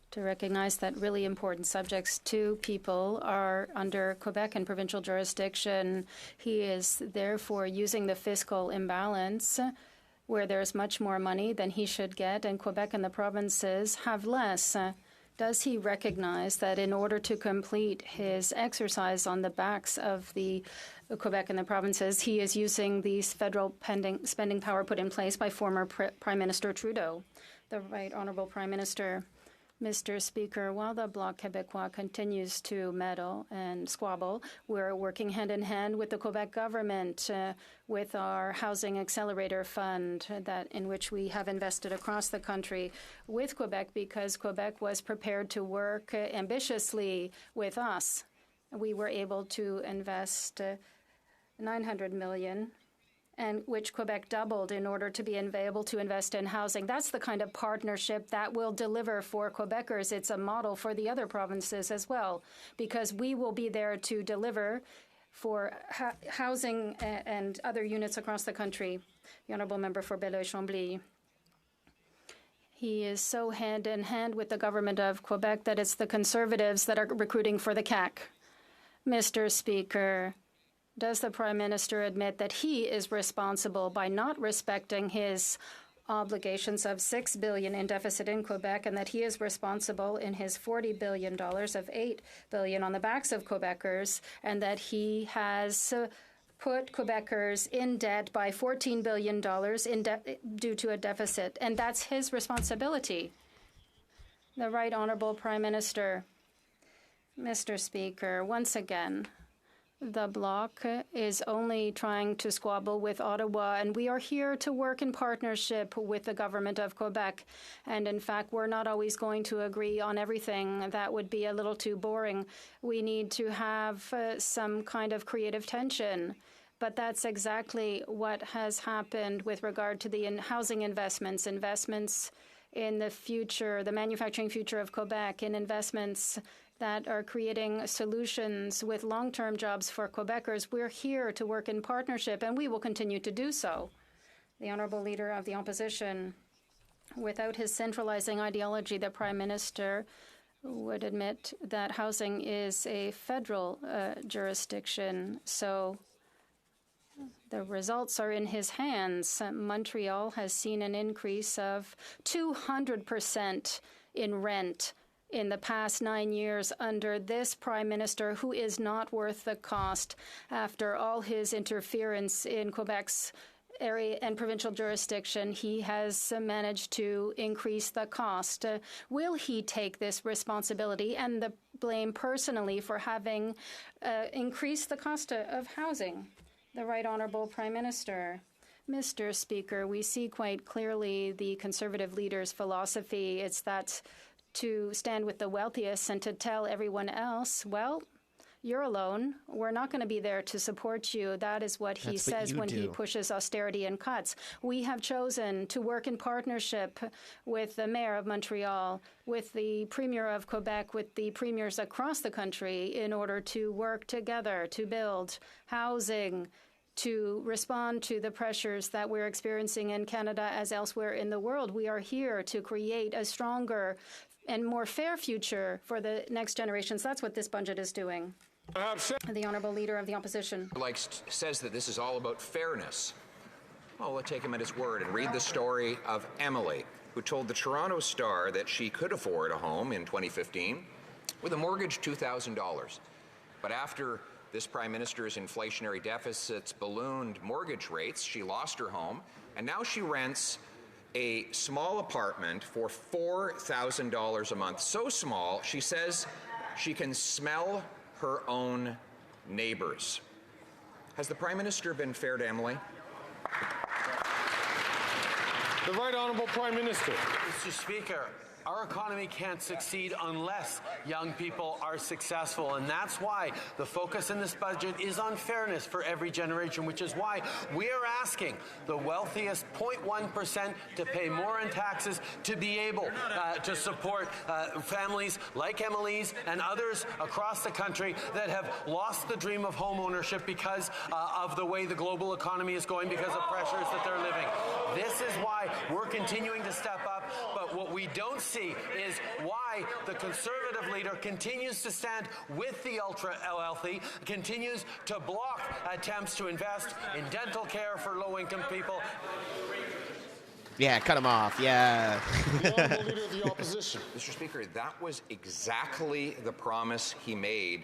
to recognize that really important subjects to people are under Quebec and provincial jurisdiction. He is therefore using the fiscal imbalance where there's much more money than he should get, and Quebec and the provinces have less. Does he recognize that in order to complete his exercise on the backs of the Quebec and the provinces, he is using the federal spending power put in place by former Prime Minister Trudeau? The Right Honourable Prime Minister. Mr. Speaker, while the Bloc Québécois continues to meddle and squabble, we're working hand in hand with the Quebec government with our Housing Accelerator Fund in which we have invested across the country with Quebec because Quebec was prepared to work ambitiously with us. We were able to invest $900 million, and which Quebec doubled in order to be able to invest in housing. That's the kind of partnership that will deliver for Quebecers. It's a model for the other provinces as well, because we will be there to deliver for housing and other units across the country. The Honourable Member for Beloit-Chambly. He is so hand in hand with the government of Quebec that it's the Conservatives that are recruiting for the CAQ. Mr. Speaker, does the Prime Minister admit that he is responsible by not respecting his obligations of $6 billion in deficit in Quebec, and that he is responsible in his $40 billion of $8 billion on the backs of Quebecers, and that he has put Quebecers in debt by $14 billion due to a deficit, and that's his responsibility? The Right Honourable Prime Minister. Mr. Speaker, once again, the Bloc is only trying to squabble with Ottawa, and we are here to work in partnership with the government of Quebec. And in fact, we're not always going to agree on everything. That would be a little too boring. We need to have some kind of creative tension. But that's exactly what has happened with regard to the housing investments in the future, the manufacturing future of Quebec, in investments that are creating solutions with long-term jobs for Quebecers. We're here to work in partnership, and we will continue to do so. The Honourable Leader of the Opposition. Without his centralizing ideology, the Prime Minister would admit that housing is a federal jurisdiction, so the results are in his hands. Montreal has seen an increase of 200% in rent in the past 9 years under this Prime Minister, who is not worth the cost after all his interference in Quebec's area and provincial jurisdiction. He has managed to increase the cost. Will he take this responsibility and the blame personally for having increased the cost of housing? The Right Honourable Prime Minister. Mr. Speaker, we see quite clearly the Conservative leader's philosophy. It's that to stand with the wealthiest and to tell everyone else, well, you're alone. We're not going to be there to support you. That is what he says when he pushes austerity and cuts. We have chosen to work in partnership with the Mayor of Montreal, with the Premier of Quebec, with the premiers across the country in order to work together to build housing, to respond to the pressures that we're experiencing in Canada as elsewhere in the world. We are here to create a stronger and more fair future for the next generations. That's what this budget is doing. The Honourable Leader of the Opposition. Says that this is all about fairness. Well, we'll take him at his word and read the story of Emily, who told the Toronto Star that she could afford a home in 2015 with a mortgage $2,000. But after this Prime Minister's inflationary deficits ballooned mortgage rates. She lost her home, and now she rents a small apartment for $4,000 a month. So small, she says she can smell her own neighbors. Has the Prime Minister been fair to Emily? The Right Honourable Prime Minister. Mr. Speaker, our economy can't succeed unless young people are successful, and that's why the focus in this budget is on fairness for every generation, which is why we are asking the wealthiest 0.1% to pay more in taxes to be able to support families like Emily's and others across the country that have lost the dream of home ownership because of the way the global economy is going, because of pressures that they're living. This is why we're continuing to step up, but what we don't see is why the Conservative leader continues to stand with the ultra-wealthy, continues to block attempts to invest in dental care for low-income people. Yeah, cut him off. Yeah. The Honourable Leader of the Opposition. Mr. Speaker, that was exactly the promise he made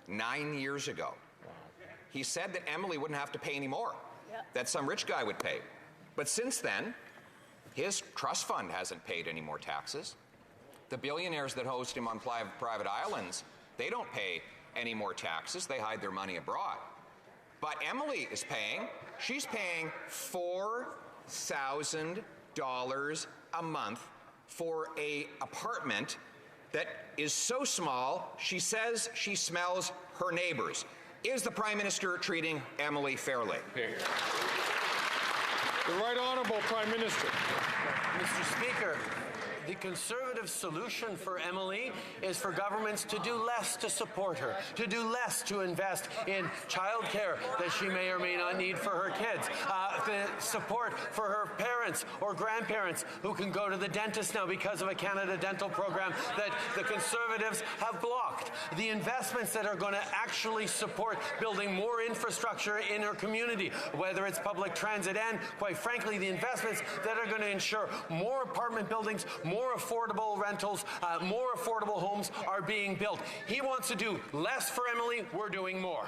9 years ago. He said that Emily wouldn't have to pay any more, that some rich guy would pay. But since then, his trust fund hasn't paid any more taxes. The billionaires that host him on private islands, they don't pay any more taxes. They hide their money abroad. But Emily is paying. She's paying $4,000 a month for an apartment that is so small, she says she smells her neighbors. Is the Prime Minister treating Emily fairly? The Right Honourable Prime Minister. Mr. Speaker, the Conservative solution for Emily is for governments to do less to support her, to do less to invest in childcare that she may or may not need for her kids, the support for her parents or grandparents who can go to the dentist now because of a Canada Dental program that the Conservatives have blocked, the investments that are going to actually support building more infrastructure in her community, whether it's public transit and, quite frankly, the investments that are going to ensure more apartment buildings, more affordable rentals, more affordable homes are being built. He wants to do less for Emily. We're doing more.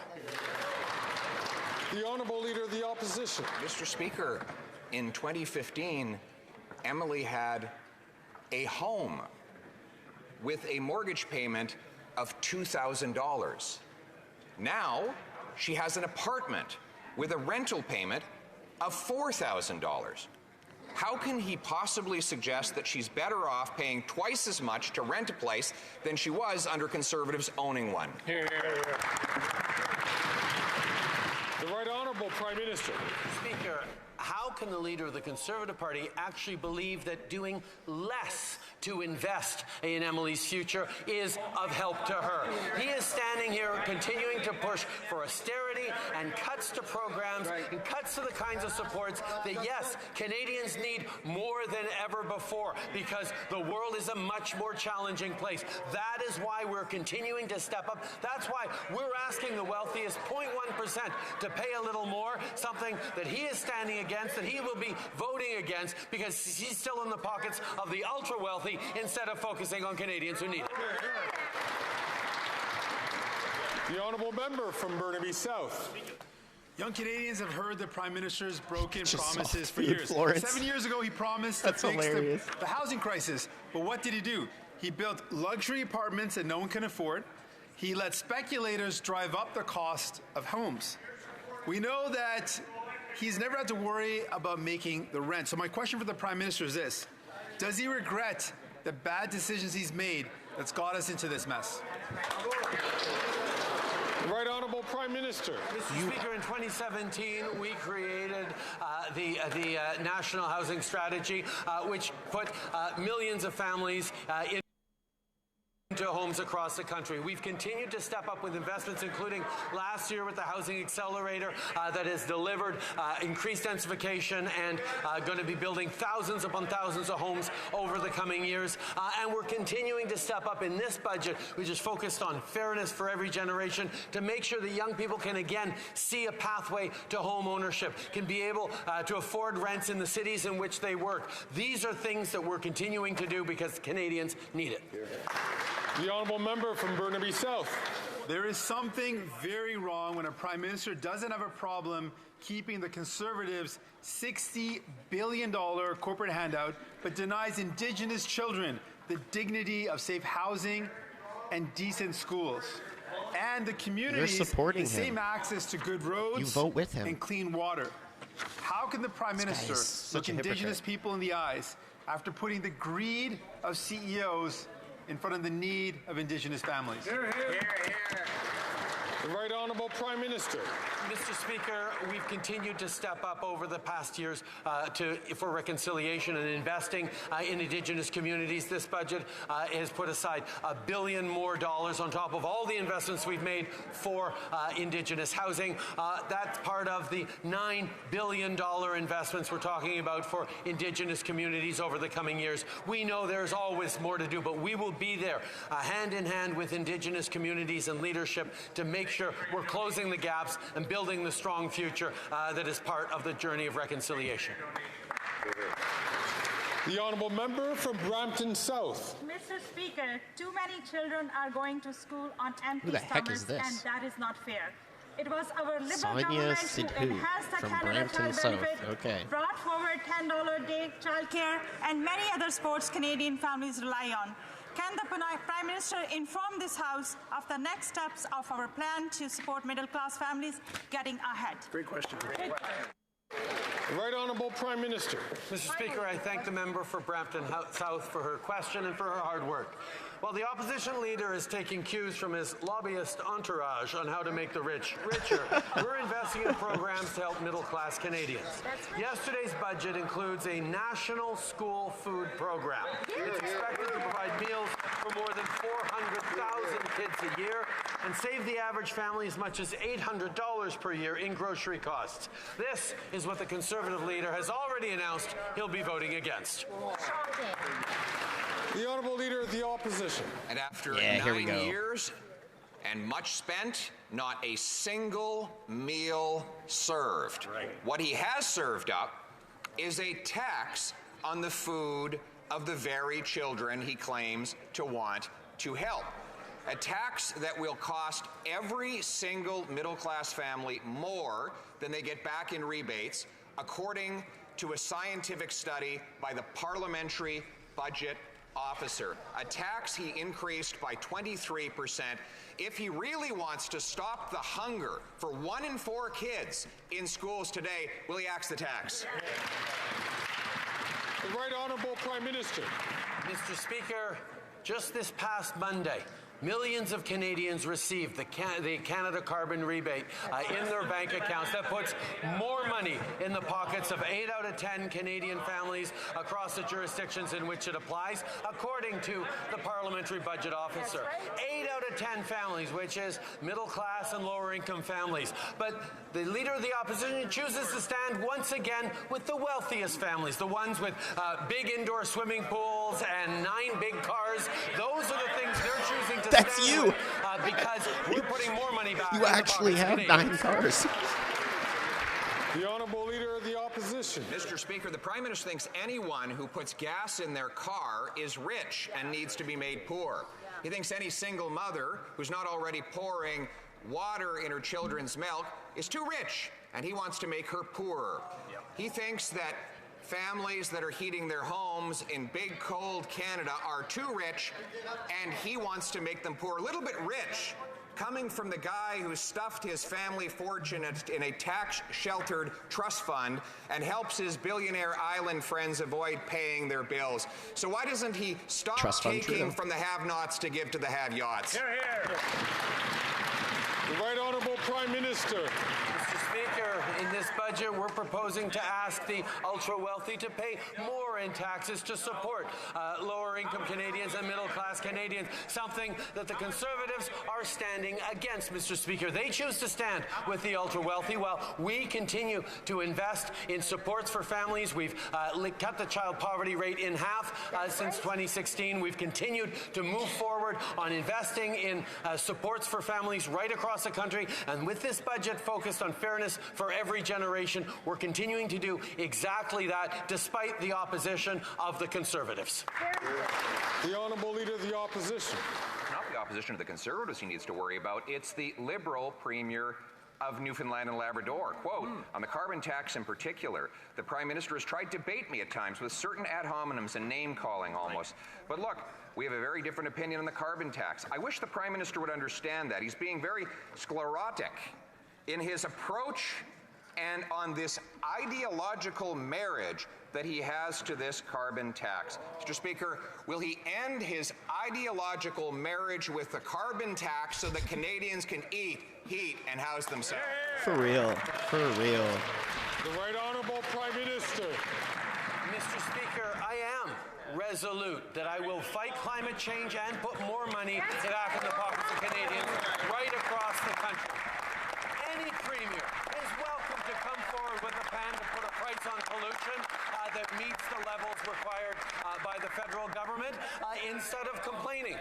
The Honourable Leader of the Opposition. Mr. Speaker, in 2015, Emily had a home with a mortgage payment of $2,000. Now, she has an apartment with a rental payment of $4,000. How can he possibly suggest that she's better off paying twice as much to rent a place than she was under Conservatives owning one? The Right Honourable Prime Minister. Speaker, how can the leader of the Conservative Party actually believe that doing less to invest in Emily's future is of help to her? He is standing here continuing to push for austerity and cuts to programs and cuts to the kinds of supports that, yes, Canadians need more than ever before because the world is a much more challenging place. That is why we're continuing to step up. That's why we're asking the wealthiest 0.1% to pay a little more, something that he is standing against, that he will be voting against because he's still in the pockets of the ultra-wealthy instead of focusing on Canadians who need it. The Honourable Member from Burnaby South. Young Canadians have heard the Prime Minister's broken Just promises soft for food, years. Florence. 7 years ago, he promised That's to fix hilarious. the housing crisis. But what did he do? He built luxury apartments that no one can afford. He let speculators drive up the cost of homes. We know that he's never had to worry about making the rent. So my question for the Prime Minister is this. Does he regret the bad decisions he's made that's got us into this mess? Right Honourable Prime Minister. Mr. Speaker, in 2017, we created the National Housing Strategy, which put millions of families into homes across the country. We've continued to step up with investments, including last year with the Housing Accelerator that has delivered increased densification and going to be building thousands upon thousands of homes over the coming years. And we're continuing to step up in this budget, which is focused on fairness for every generation, to make sure that young people can again see a pathway to home ownership, can be able to afford rents in the cities in which they work. These are things that we're continuing to do because Canadians need it. The Honourable Member from Burnaby South. There is something very wrong when a Prime Minister doesn't have a problem keeping the Conservatives' $60 billion corporate handout, but denies Indigenous children the dignity of safe housing and decent schools. And the communities the same access to good roads you vote with him. And clean water. How can the Prime Minister look Indigenous people in the eyes after putting the greed of CEOs in front of the need of Indigenous families? Hear, hear. The Right Honourable Prime Minister. Mr. Speaker, we've continued to step up over the past years for reconciliation and investing in Indigenous communities. This budget has put aside $1 billion more on top of all the investments we've made for Indigenous housing. That's part of the $9 billion investments we're talking about for Indigenous communities over the coming years. We know there's always more to do, but we will be there hand in hand with Indigenous communities and leadership to make sure we're closing the gaps and building the strong future that is part of the journey of reconciliation. The Honourable Member from Brampton South. Mr. Speaker, too many children are going to school on empty stomachs, and that is not fair. It was our Liberal government who enhanced the Canada Child Benefit, brought forward $10 day childcare, and many other sports Canadian families rely on. Can the Prime Minister inform this House of the next steps of our plan to support middle-class families getting ahead? Great question. The Right Honourable Prime Minister. Mr. Speaker, I thank the member for Brampton South for her question and for her hard work. While the opposition leader is taking cues from his lobbyist entourage on how to make the rich richer, we're investing in programs to help middle-class Canadians. Yesterday's budget includes a national school food program. It's expected to provide meals for more than 400,000 kids a year and save the average family as much as $800 per year in grocery costs. This is what the Conservative leader has already announced he'll be voting against. The Honourable Leader of the Opposition. And after 9 years and much spent, not a single meal served. What he has served up is a tax on the food of the very children he claims to want to help. A tax that will cost every single middle-class family more than they get back in rebates, according to a scientific study by the Parliamentary Budget Officer. A tax he increased by 23%. If he really wants to stop the hunger for 1 in 4 kids in schools today, will he axe the tax? The Right Honourable Prime Minister. Mr. Speaker, just this past Monday, millions of Canadians received the Canada Carbon Rebate in their bank accounts. That puts more money in the pockets of 8 out of 10 Canadian families across the jurisdictions in which it applies, according to the Parliamentary Budget Officer. 8 out of 10 families, which is middle class and lower income families. But the Leader of the Opposition chooses to stand once again with the wealthiest families, the ones with big indoor swimming pools and 9 big cars. Those are the things they're choosing to That's you. Because we're putting more money back. You actually have 9 cars. The Honourable Leader of the Opposition. Mr. Speaker, the Prime Minister thinks anyone who puts gas in their car is rich and needs to be made poor. He thinks any single mother who's not already pouring water in her children's milk is too rich, and he wants to make her poorer. He thinks that families that are heating their homes in big, cold Canada are too rich, and he wants to make them poor. A little bit rich, coming from the guy who stuffed his family fortune in a tax-sheltered trust fund and helps his billionaire island friends avoid paying their bills. So why doesn't he stop taking from the have-nots to give to the have-yachts? Hear, hear. The Right Honourable Prime Minister. Mr. Speaker, in this budget, we're proposing to ask the ultra-wealthy to pay more in taxes to support lower-income Canadians and middle-class Canadians, something that the Conservatives are standing against, Mr. Speaker. They choose to stand with the ultra-wealthy while we continue to invest in supports for families. We've cut the child poverty rate in half since 2016. We've continued to move forward on investing in supports for families right across the country. And with this budget focused on fairness for every generation, we're continuing to do exactly that, despite the opposition of the Conservatives. The Honourable Leader of the Opposition. Not the opposition to the Conservatives he needs to worry about. It's the Liberal Premier of Newfoundland and Labrador. Quote, on the carbon tax in particular, the Prime Minister has tried to bait me at times with certain ad hominems and name-calling almost. But look, we have a very different opinion on the carbon tax. I wish the Prime Minister would understand that. He's being very sclerotic in his approach and on this ideological marriage that he has to this carbon tax. Mr. Speaker, will he end his ideological marriage with the carbon tax so that Canadians can eat, heat, and house themselves? For real. For real. The Right Honourable Prime Minister. Mr. Speaker, I am resolute that I will fight climate change and put more money back in the pockets of Canadians right across the country. Any premier is welcome to come forward with a plan to put a price on pollution that meets the levels required by the federal government instead of complaining.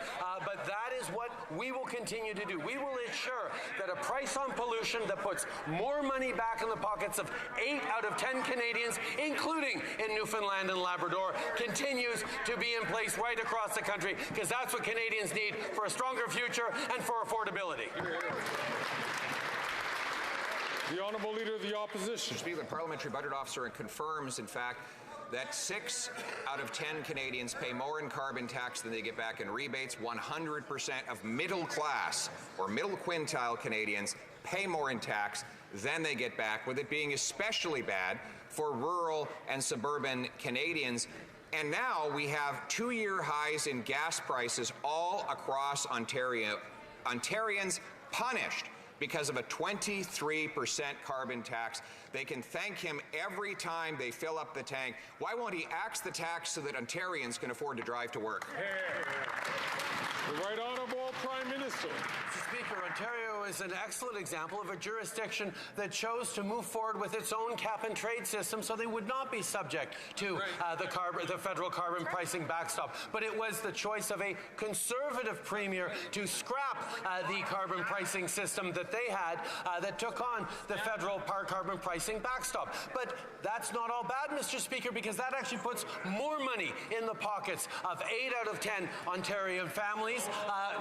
But that is what we will continue to do. We will ensure that a price on pollution that puts more money back in the pockets of 8 out of 10 Canadians, including in Newfoundland and Labrador, continues to be in place right across the country, because that's what Canadians need for a stronger future and for affordability. The Honourable Leader of the Opposition. Mr. Speaker, the Parliamentary Budget Officer confirms, in fact, that 6 out of 10 Canadians pay more in carbon tax than they get back in rebates. 100% of middle class or middle quintile Canadians pay more in tax than they get back, with it being especially bad for rural and suburban Canadians. And now we have 2-year highs in gas prices all across Ontario. Ontarians punished because of a 23% carbon tax. They can thank him every time they fill up the tank. Why won't he axe the tax so that Ontarians can afford to drive to work? The Right Honourable Prime Minister. Mr. Speaker, Ontario is an excellent example of a jurisdiction that chose to move forward with its own cap-and-trade system so they would not be subject to the federal carbon pricing backstop. But it was the choice of a Conservative premier to scrap the carbon pricing system that they had that took on the federal carbon pricing backstop. But that's not all bad, Mr. Speaker, because that actually puts more money in the pockets of 8 out of 10 Ontarian families,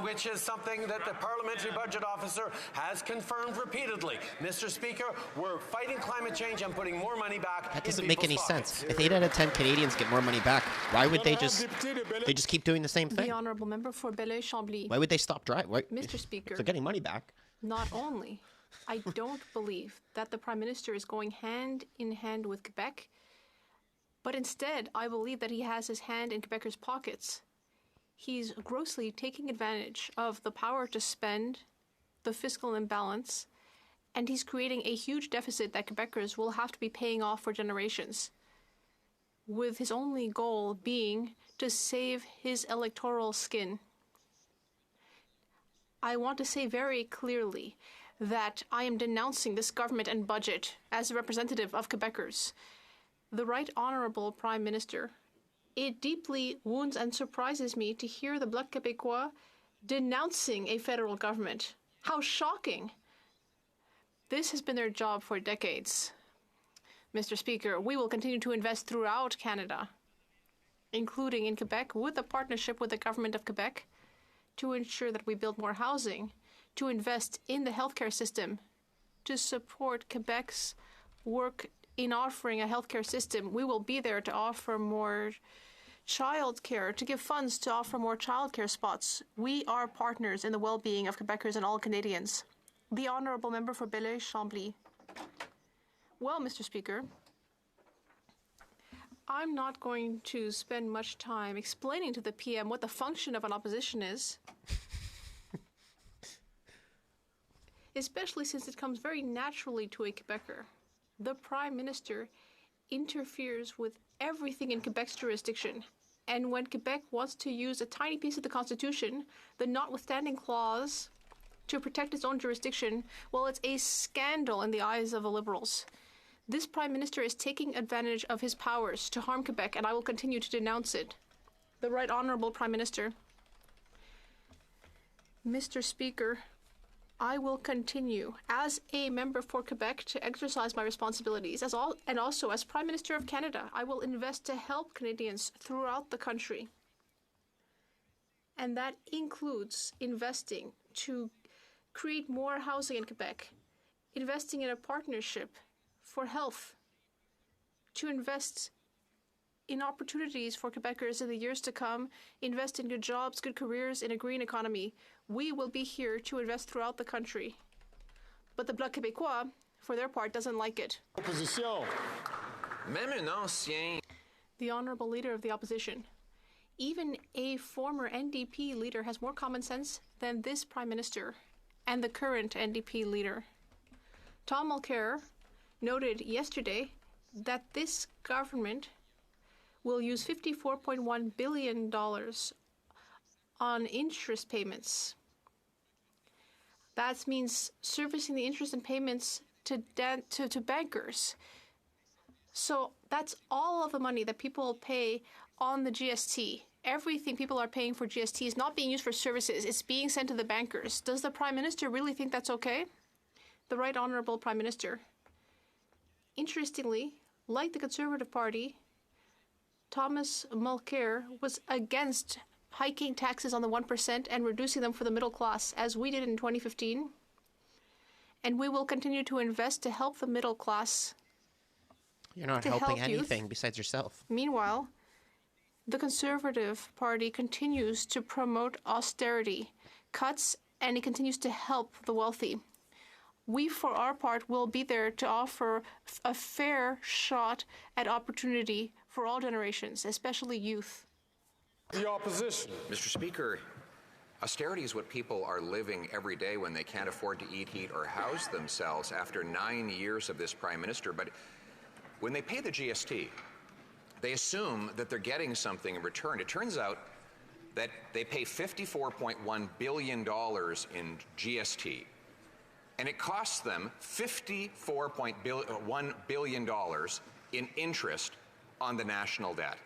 which is something that the Parliamentary Budget Officer has confirmed repeatedly. Mr. Speaker, we're fighting climate change and putting more money back. That doesn't make any sense. If 8 out of 10 Canadians get more money back, why would they just keep doing the same thing? The Honourable Member for Belleuil-Chambly. Why would they stop driving? Mr. Speaker, if they're getting money back. Not only, I don't believe that the Prime Minister is going hand in hand with Quebec, but instead I believe that he has his hand in Quebecers' pockets. He's grossly taking advantage of the power to spend, the fiscal imbalance, and he's creating a huge deficit that Quebecers will have to be paying off for generations, with his only goal being to save his electoral skin. I want to say very clearly that I am denouncing this government and budget as a representative of Quebecers. The Right Honourable Prime Minister, it deeply wounds and surprises me to hear the Bloc Québécois denouncing a federal government. How shocking! This has been their job for decades. Mr. Speaker, we will continue to invest throughout Canada, including in Quebec, with a partnership with the Government of Quebec, to ensure that we build more housing, to invest in the healthcare system, to support Quebec's work in offering a healthcare system. We will be there to offer more childcare, to give funds to offer more childcare spots. We are partners in the well-being of Quebecers and all Canadians. The Honourable Member for Belleuil-Chambly. Well, Mr. Speaker, I'm not going to spend much time explaining to the PM what the function of an opposition is, especially since it comes very naturally to a Quebecer. The Prime Minister interferes with everything in Quebec's jurisdiction, and when Quebec wants to use a tiny piece of the Constitution, the notwithstanding clause, to protect its own jurisdiction, well, it's a scandal in the eyes of the Liberals. This Prime Minister is taking advantage of his powers to harm Quebec, and I will continue to denounce it. The Right Honourable Prime Minister. Mr. Speaker, I will continue as a member for Quebec to exercise my responsibilities, and also as Prime Minister of Canada. I will invest to help Canadians throughout the country. And that includes investing to create more housing in Quebec, investing in a partnership for health, to invest in opportunities for Quebecers in the years to come, invest in good jobs, good careers, in a green economy. We will be here to invest throughout the country. But the Bloc Québécois, for their part, doesn't like it. Opposition. Même un ancien. The Honourable Leader of the Opposition. Even a former NDP leader has more common sense than this Prime Minister and the current NDP leader. Tom Mulcair noted yesterday that this government will use $54.1 billion on interest payments. That means servicing the interest and payments to bankers. So that's all of the money that people pay on the GST. Everything people are paying for GST is not being used for services. It's being sent to the bankers. Does the Prime Minister really think that's okay? The Right Honourable Prime Minister. Interestingly, like the Conservative Party, Thomas Mulcair was against hiking taxes on the 1% and reducing them for the middle class, as we did in 2015. And we will continue to invest to help the middle class. You're not helping anything besides yourself. Meanwhile, the Conservative Party continues to promote austerity, cuts, and it continues to help the wealthy. We, for our part, will be there to offer a fair shot at opportunity for all generations, especially youth. The opposition. Mr. Speaker, austerity is what people are living every day when they can't afford to eat, heat, or house themselves after 9 years of this Prime Minister. But when they pay the GST, they assume that they're getting something in return. It turns out that they pay $54.1 billion in GST, and it costs them $54.1 billion in interest on the national debt.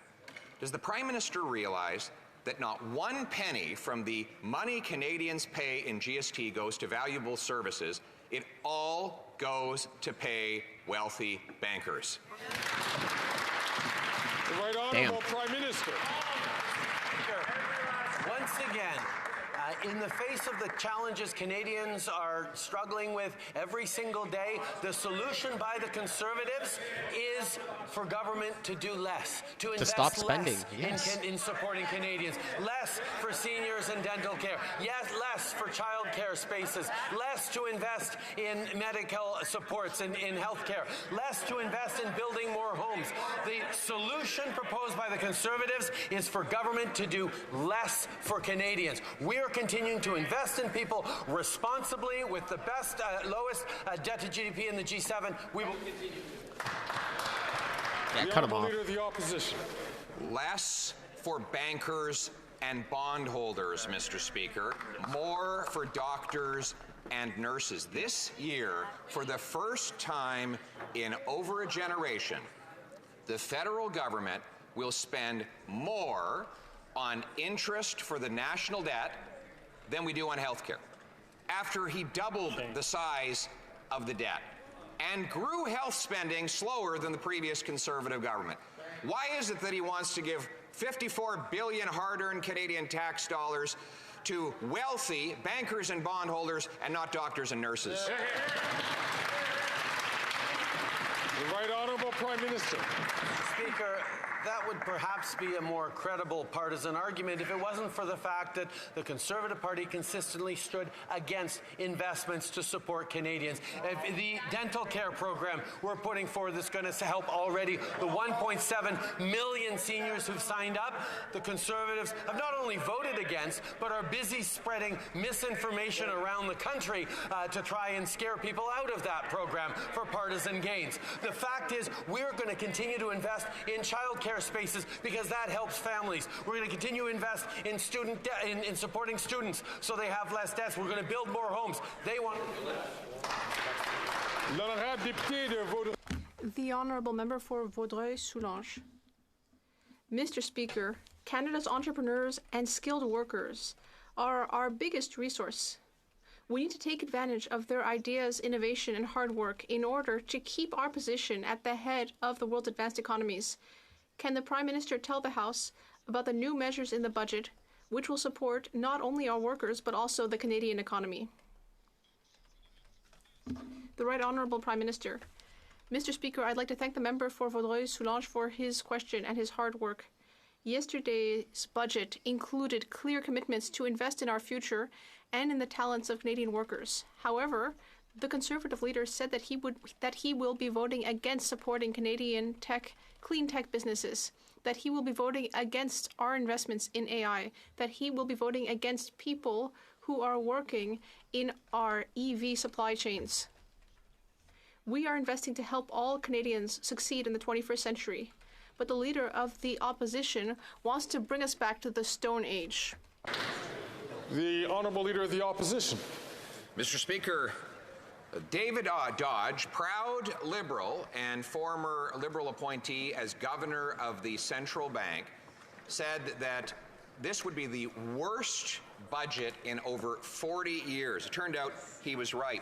Does the Prime Minister realize that not one penny from the money Canadians pay in GST goes to valuable services? It all goes to pay wealthy bankers. The Right Honourable Prime Minister. Once again, in the face of the challenges Canadians are struggling with every single day, the solution by the Conservatives is for government to do less, to invest stop spending, less in supporting Canadians, less for seniors and dental care, yes, less for child care spaces, less to invest in medical supports and in health care, less to invest in building more homes. The solution proposed by the Conservatives is for government to do less for Canadians. We're continuing to invest in people responsibly with the best, lowest debt to GDP in the G7. We will continue. Yeah, cut them off. Leader of the Opposition. Less for bankers and bondholders, Mr. Speaker. More for doctors and nurses. This year, for the first time in over a generation, the federal government will spend more on interest for the national debt than we do on health care, after he doubled the size of the debt and grew health spending slower than the previous Conservative government. Why is it that he wants to give $54 billion hard-earned Canadian tax dollars to wealthy bankers and bondholders and not doctors and nurses? The Right Honourable Prime Minister. Speaker, that would perhaps be a more credible partisan argument if it wasn't for the fact that the Conservative Party consistently stood against investments to support Canadians. The dental care program we're putting forward that's going to help already the 1.7 million seniors who've signed up, the Conservatives have not only voted against, but are busy spreading misinformation around the country to try and scare people out of that program for partisan gains. The fact is, we're going to continue to invest in child care spaces because that helps families. We're going to continue to invest in in supporting students so they have less debts. We're going to build more homes. They want The Honourable Member for Vaudreuil-Soulanges. Mr. Speaker, Canada's entrepreneurs and skilled workers are our biggest resource. We need to take advantage of their ideas, innovation, and hard work in order to keep our position at the head of the world's advanced economies. Can the Prime Minister tell the House about the new measures in the budget which will support not only our workers, but also the Canadian economy. The Right Honourable Prime Minister. Mr. Speaker, I'd like to thank the member for Vaudreuil-Soulanges for his question and his hard work. Yesterday's budget included clear commitments to invest in our future and in the talents of Canadian workers. However, the Conservative leader said that he will be voting against supporting Canadian clean tech businesses, that he will be voting against our investments in AI, that he will be voting against people who are working in our EV supply chains. We are investing to help all Canadians succeed in the 21st century, but the leader of the opposition wants to bring us back to the Stone Age. The Honourable Leader of the Opposition. Mr. Speaker, David Dodge, proud Liberal and former Liberal appointee as Governor of the Central Bank, said that this would be the worst budget in over 40 years. It turned out he was right.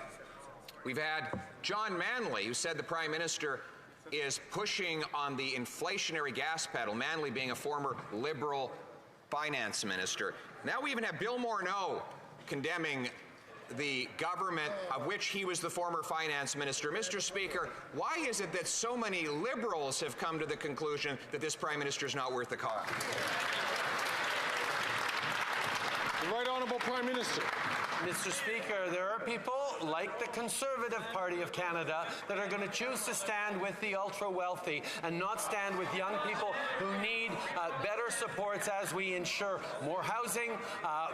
We've had John Manley, who said the Prime Minister is pushing on the inflationary gas pedal, Manley being a former Liberal finance minister. Now we even have Bill Morneau condemning the government of which he was the former finance minister. Mr. Speaker, why is it that so many Liberals have come to the conclusion that this Prime Minister is not worth the cost? The Right Honourable Prime Minister. Mr. Speaker, there are people like the Conservative Party of Canada that are going to choose to stand with the ultra-wealthy and not stand with young people who need better supports as we ensure more housing,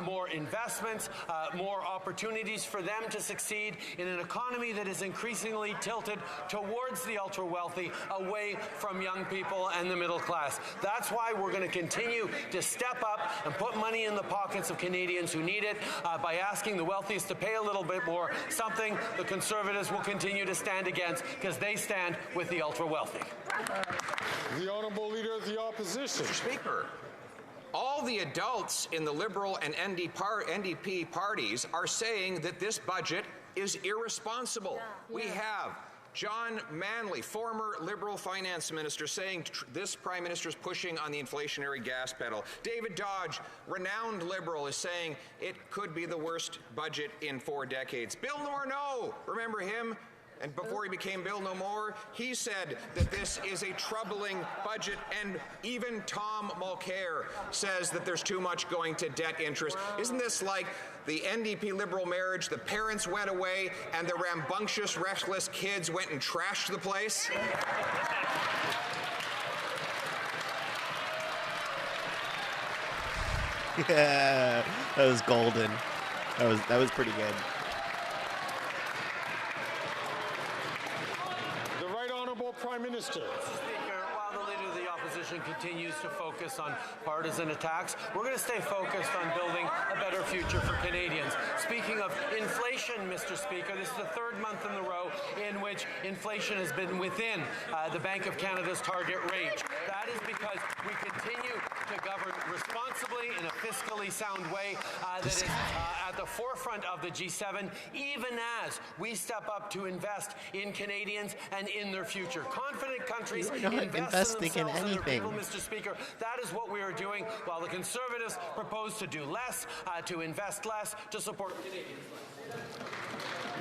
more investments, more opportunities for them to succeed in an economy that is increasingly tilted towards the ultra-wealthy, away from young people and the middle class. That's why we're going to continue to step up and put money in the pockets of Canadians who need it by asking the wealthiest to pay a little bit more, something the Conservatives will continue to stand against because they stand with the ultra-wealthy. The Honourable Leader of the Opposition. Mr. Speaker, all the adults in the Liberal and NDP parties are saying that this budget is irresponsible. We have John Manley, former Liberal finance minister, saying this Prime Minister is pushing on the inflationary gas pedal. David Dodge, renowned Liberal, is saying it could be the worst budget in 4 decades. Bill Morneau, remember him? And before he became Bill No More, he said that this is a troubling budget, and even Tom Mulcair says that there's too much going to debt interest. Isn't this like the NDP Liberal marriage? The parents went away and the rambunctious, restless kids went and trashed the place? Yeah, that was golden. That was pretty good. Prime Minister. Speaker, while the Leader of the Opposition continues to focus on partisan attacks, we're going to stay focused on building a better future for Canadians. Speaking of inflation, Mr. Speaker, this is the 3rd month in a row in which inflation has been within the Bank of Canada's target range. That is because we continue to govern responsibly in a fiscally sound way that is at the forefront of the G7, even as we step up to invest in Canadians and in their future. Confident countries invest in themselves and their people, Mr. Speaker. That is what we are doing, while the Conservatives propose to do less, to invest less, to support Canadians.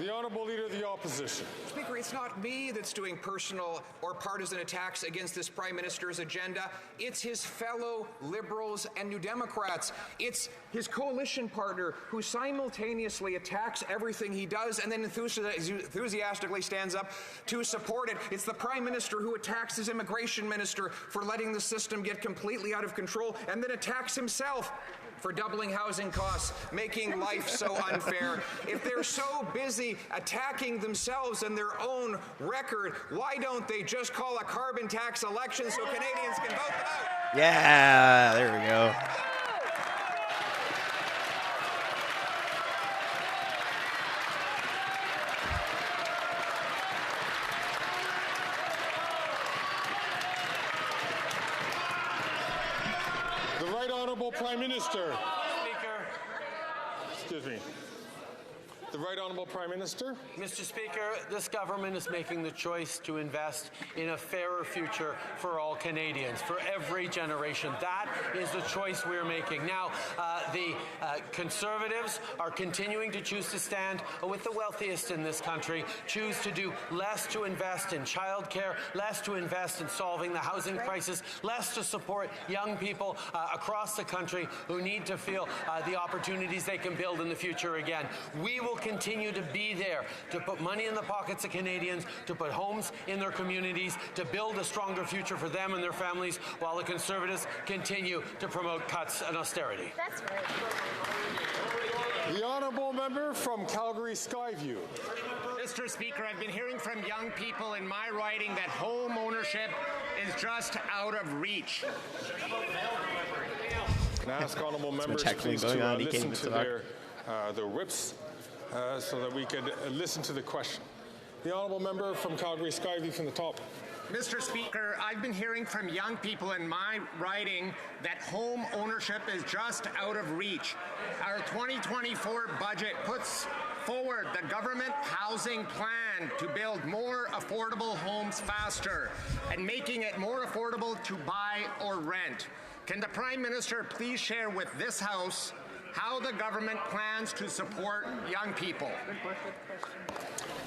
The Honourable Leader of the Opposition. Speaker, it's not me that's doing personal or partisan attacks against this Prime Minister's agenda. It's his fellow Liberals and New Democrats. It's his coalition partner who simultaneously attacks everything he does and then enthusiastically stands up to support it. It's the Prime Minister who attacks his immigration minister for letting the system get completely out of control and then attacks himself for doubling housing costs, making life so unfair. If they're so busy attacking themselves and their own record, why don't they just call a carbon tax election so Canadians can vote them out? Yeah, there we go. The Right Honourable Prime Minister. Speaker. Excuse me. The Right Honourable Prime Minister. Mr. Speaker, this government is making the choice to invest in a fairer future for all Canadians, for every generation. That is the choice we're making. Now, the Conservatives are continuing to choose to stand with the wealthiest in this country, choose to do less to invest in childcare, less to invest in solving the housing crisis, less to support young people across the country who need to feel the opportunities they can build in the future again. We will continue to be there to put money in the pockets of Canadians, to put homes in their communities, to build a stronger future for them and their families, while the Conservatives continue to promote cuts and austerity. That's right. The Honourable Member from Calgary Skyview. Mr. Speaker, I've been hearing from young people in my riding that home ownership is just out of reach. Can I ask Honourable Members please to listen to their whips so that we could listen to the question. The Honourable Member from Calgary Skyview from the top. Mr. Speaker, I've been hearing from young people in my riding that home ownership is just out of reach. Our 2024 budget puts forward the government housing plan to build more affordable homes faster and making it more affordable to buy or rent. Can the Prime Minister please share with this House how the government plans to support young people?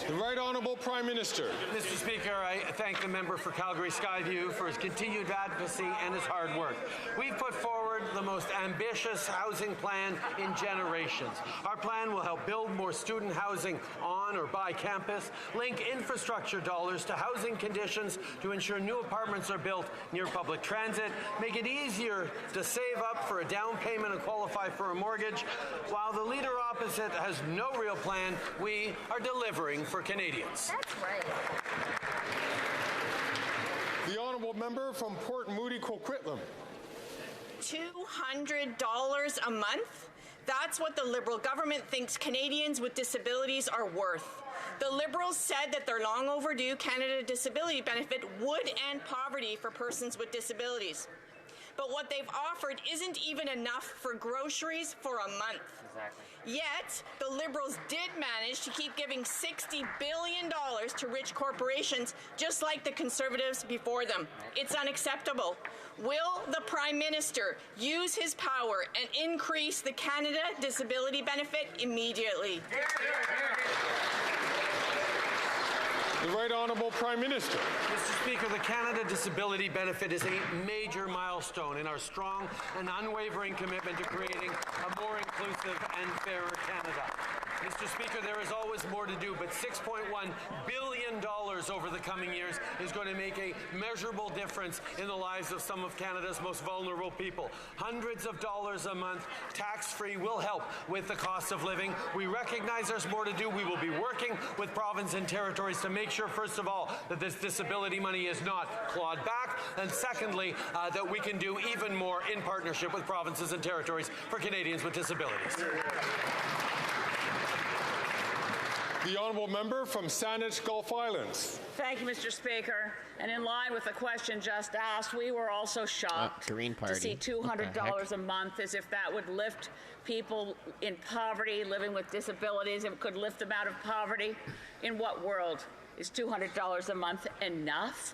The Right Honourable Prime Minister. Mr. Speaker, I thank the member for Calgary Skyview for his continued advocacy and his hard work. We've put forward the most ambitious housing plan in generations. Our plan will help build more student housing on or by campus, link infrastructure dollars to housing conditions to ensure new apartments are built near public transit, make it easier to save up for a down payment and qualify for a mortgage. While the leader opposite has no real plan, we are delivering for Canadians. That's right. The Honourable Member from Port Moody Coquitlam. $200 a month? That's what the Liberal government thinks Canadians with disabilities are worth. The Liberals said that their long overdue Canada Disability Benefit would end poverty for persons with disabilities. But what they've offered isn't even enough for groceries for a month. Exactly. Yet, the Liberals did manage to keep giving $60 billion to rich corporations, just like the Conservatives before them. It's unacceptable. Will the Prime Minister use his power and increase the Canada Disability Benefit immediately? The Right Honourable Prime Minister. Mr. Speaker, the Canada Disability Benefit is a major milestone in our strong and unwavering commitment to creating a more inclusive and fairer Canada. Mr. Speaker, there is always more to do, but $6.1 billion over the coming years is going to make a measurable difference in the lives of some of Canada's most vulnerable people. Hundreds of dollars a month, tax-free, will help with the cost of living. We recognize there's more to do. We will be working with provinces and territories to make sure, first of all, that this disability money is not clawed back, and secondly, that we can do even more in partnership with provinces and territories for Canadians with disabilities. The Honourable Member from Saanich Gulf Islands. Thank you, Mr. Speaker. And in line with the question just asked, we were also shocked to see $200 a month, as if that would lift people in poverty, living with disabilities, it could lift them out of poverty. In what world is $200 a month enough?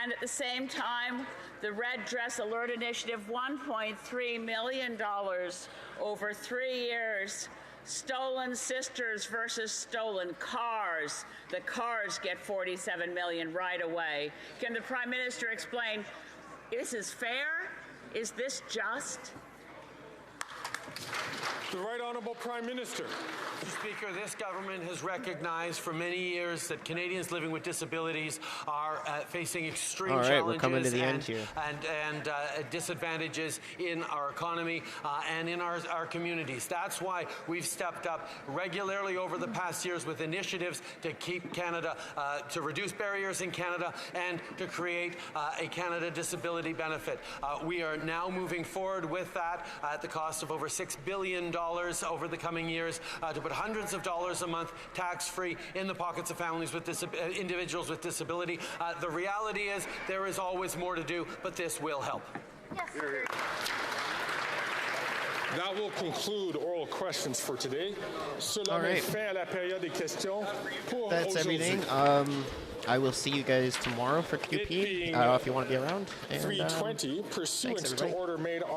And at the same time, the Red Dress Alert Initiative, $1.3 million over 3 years. Stolen sisters versus stolen cars. The cars get $47 million right away. Can the Prime Minister explain, is this fair? Is this just? The Right Honourable Prime Minister. Mr. Speaker, this government has recognized for many years that Canadians living with disabilities are facing extreme challenges we're coming to the end here. and disadvantages in our economy and in our communities. That's why we've stepped up regularly over the past years with initiatives to keep Canada, to reduce barriers in Canada and to create a Canada Disability Benefit. We are now moving forward with that at the cost of over $6 billion over the coming years to put hundreds of dollars a month tax-free in the pockets of families with individuals with disability. The reality is there is always more to do, but this will help. Yes. That will conclude oral questions for today. All right. That's everything. I will see you guys tomorrow for QP if you want to be around. And, 3:20, pursuant to order made on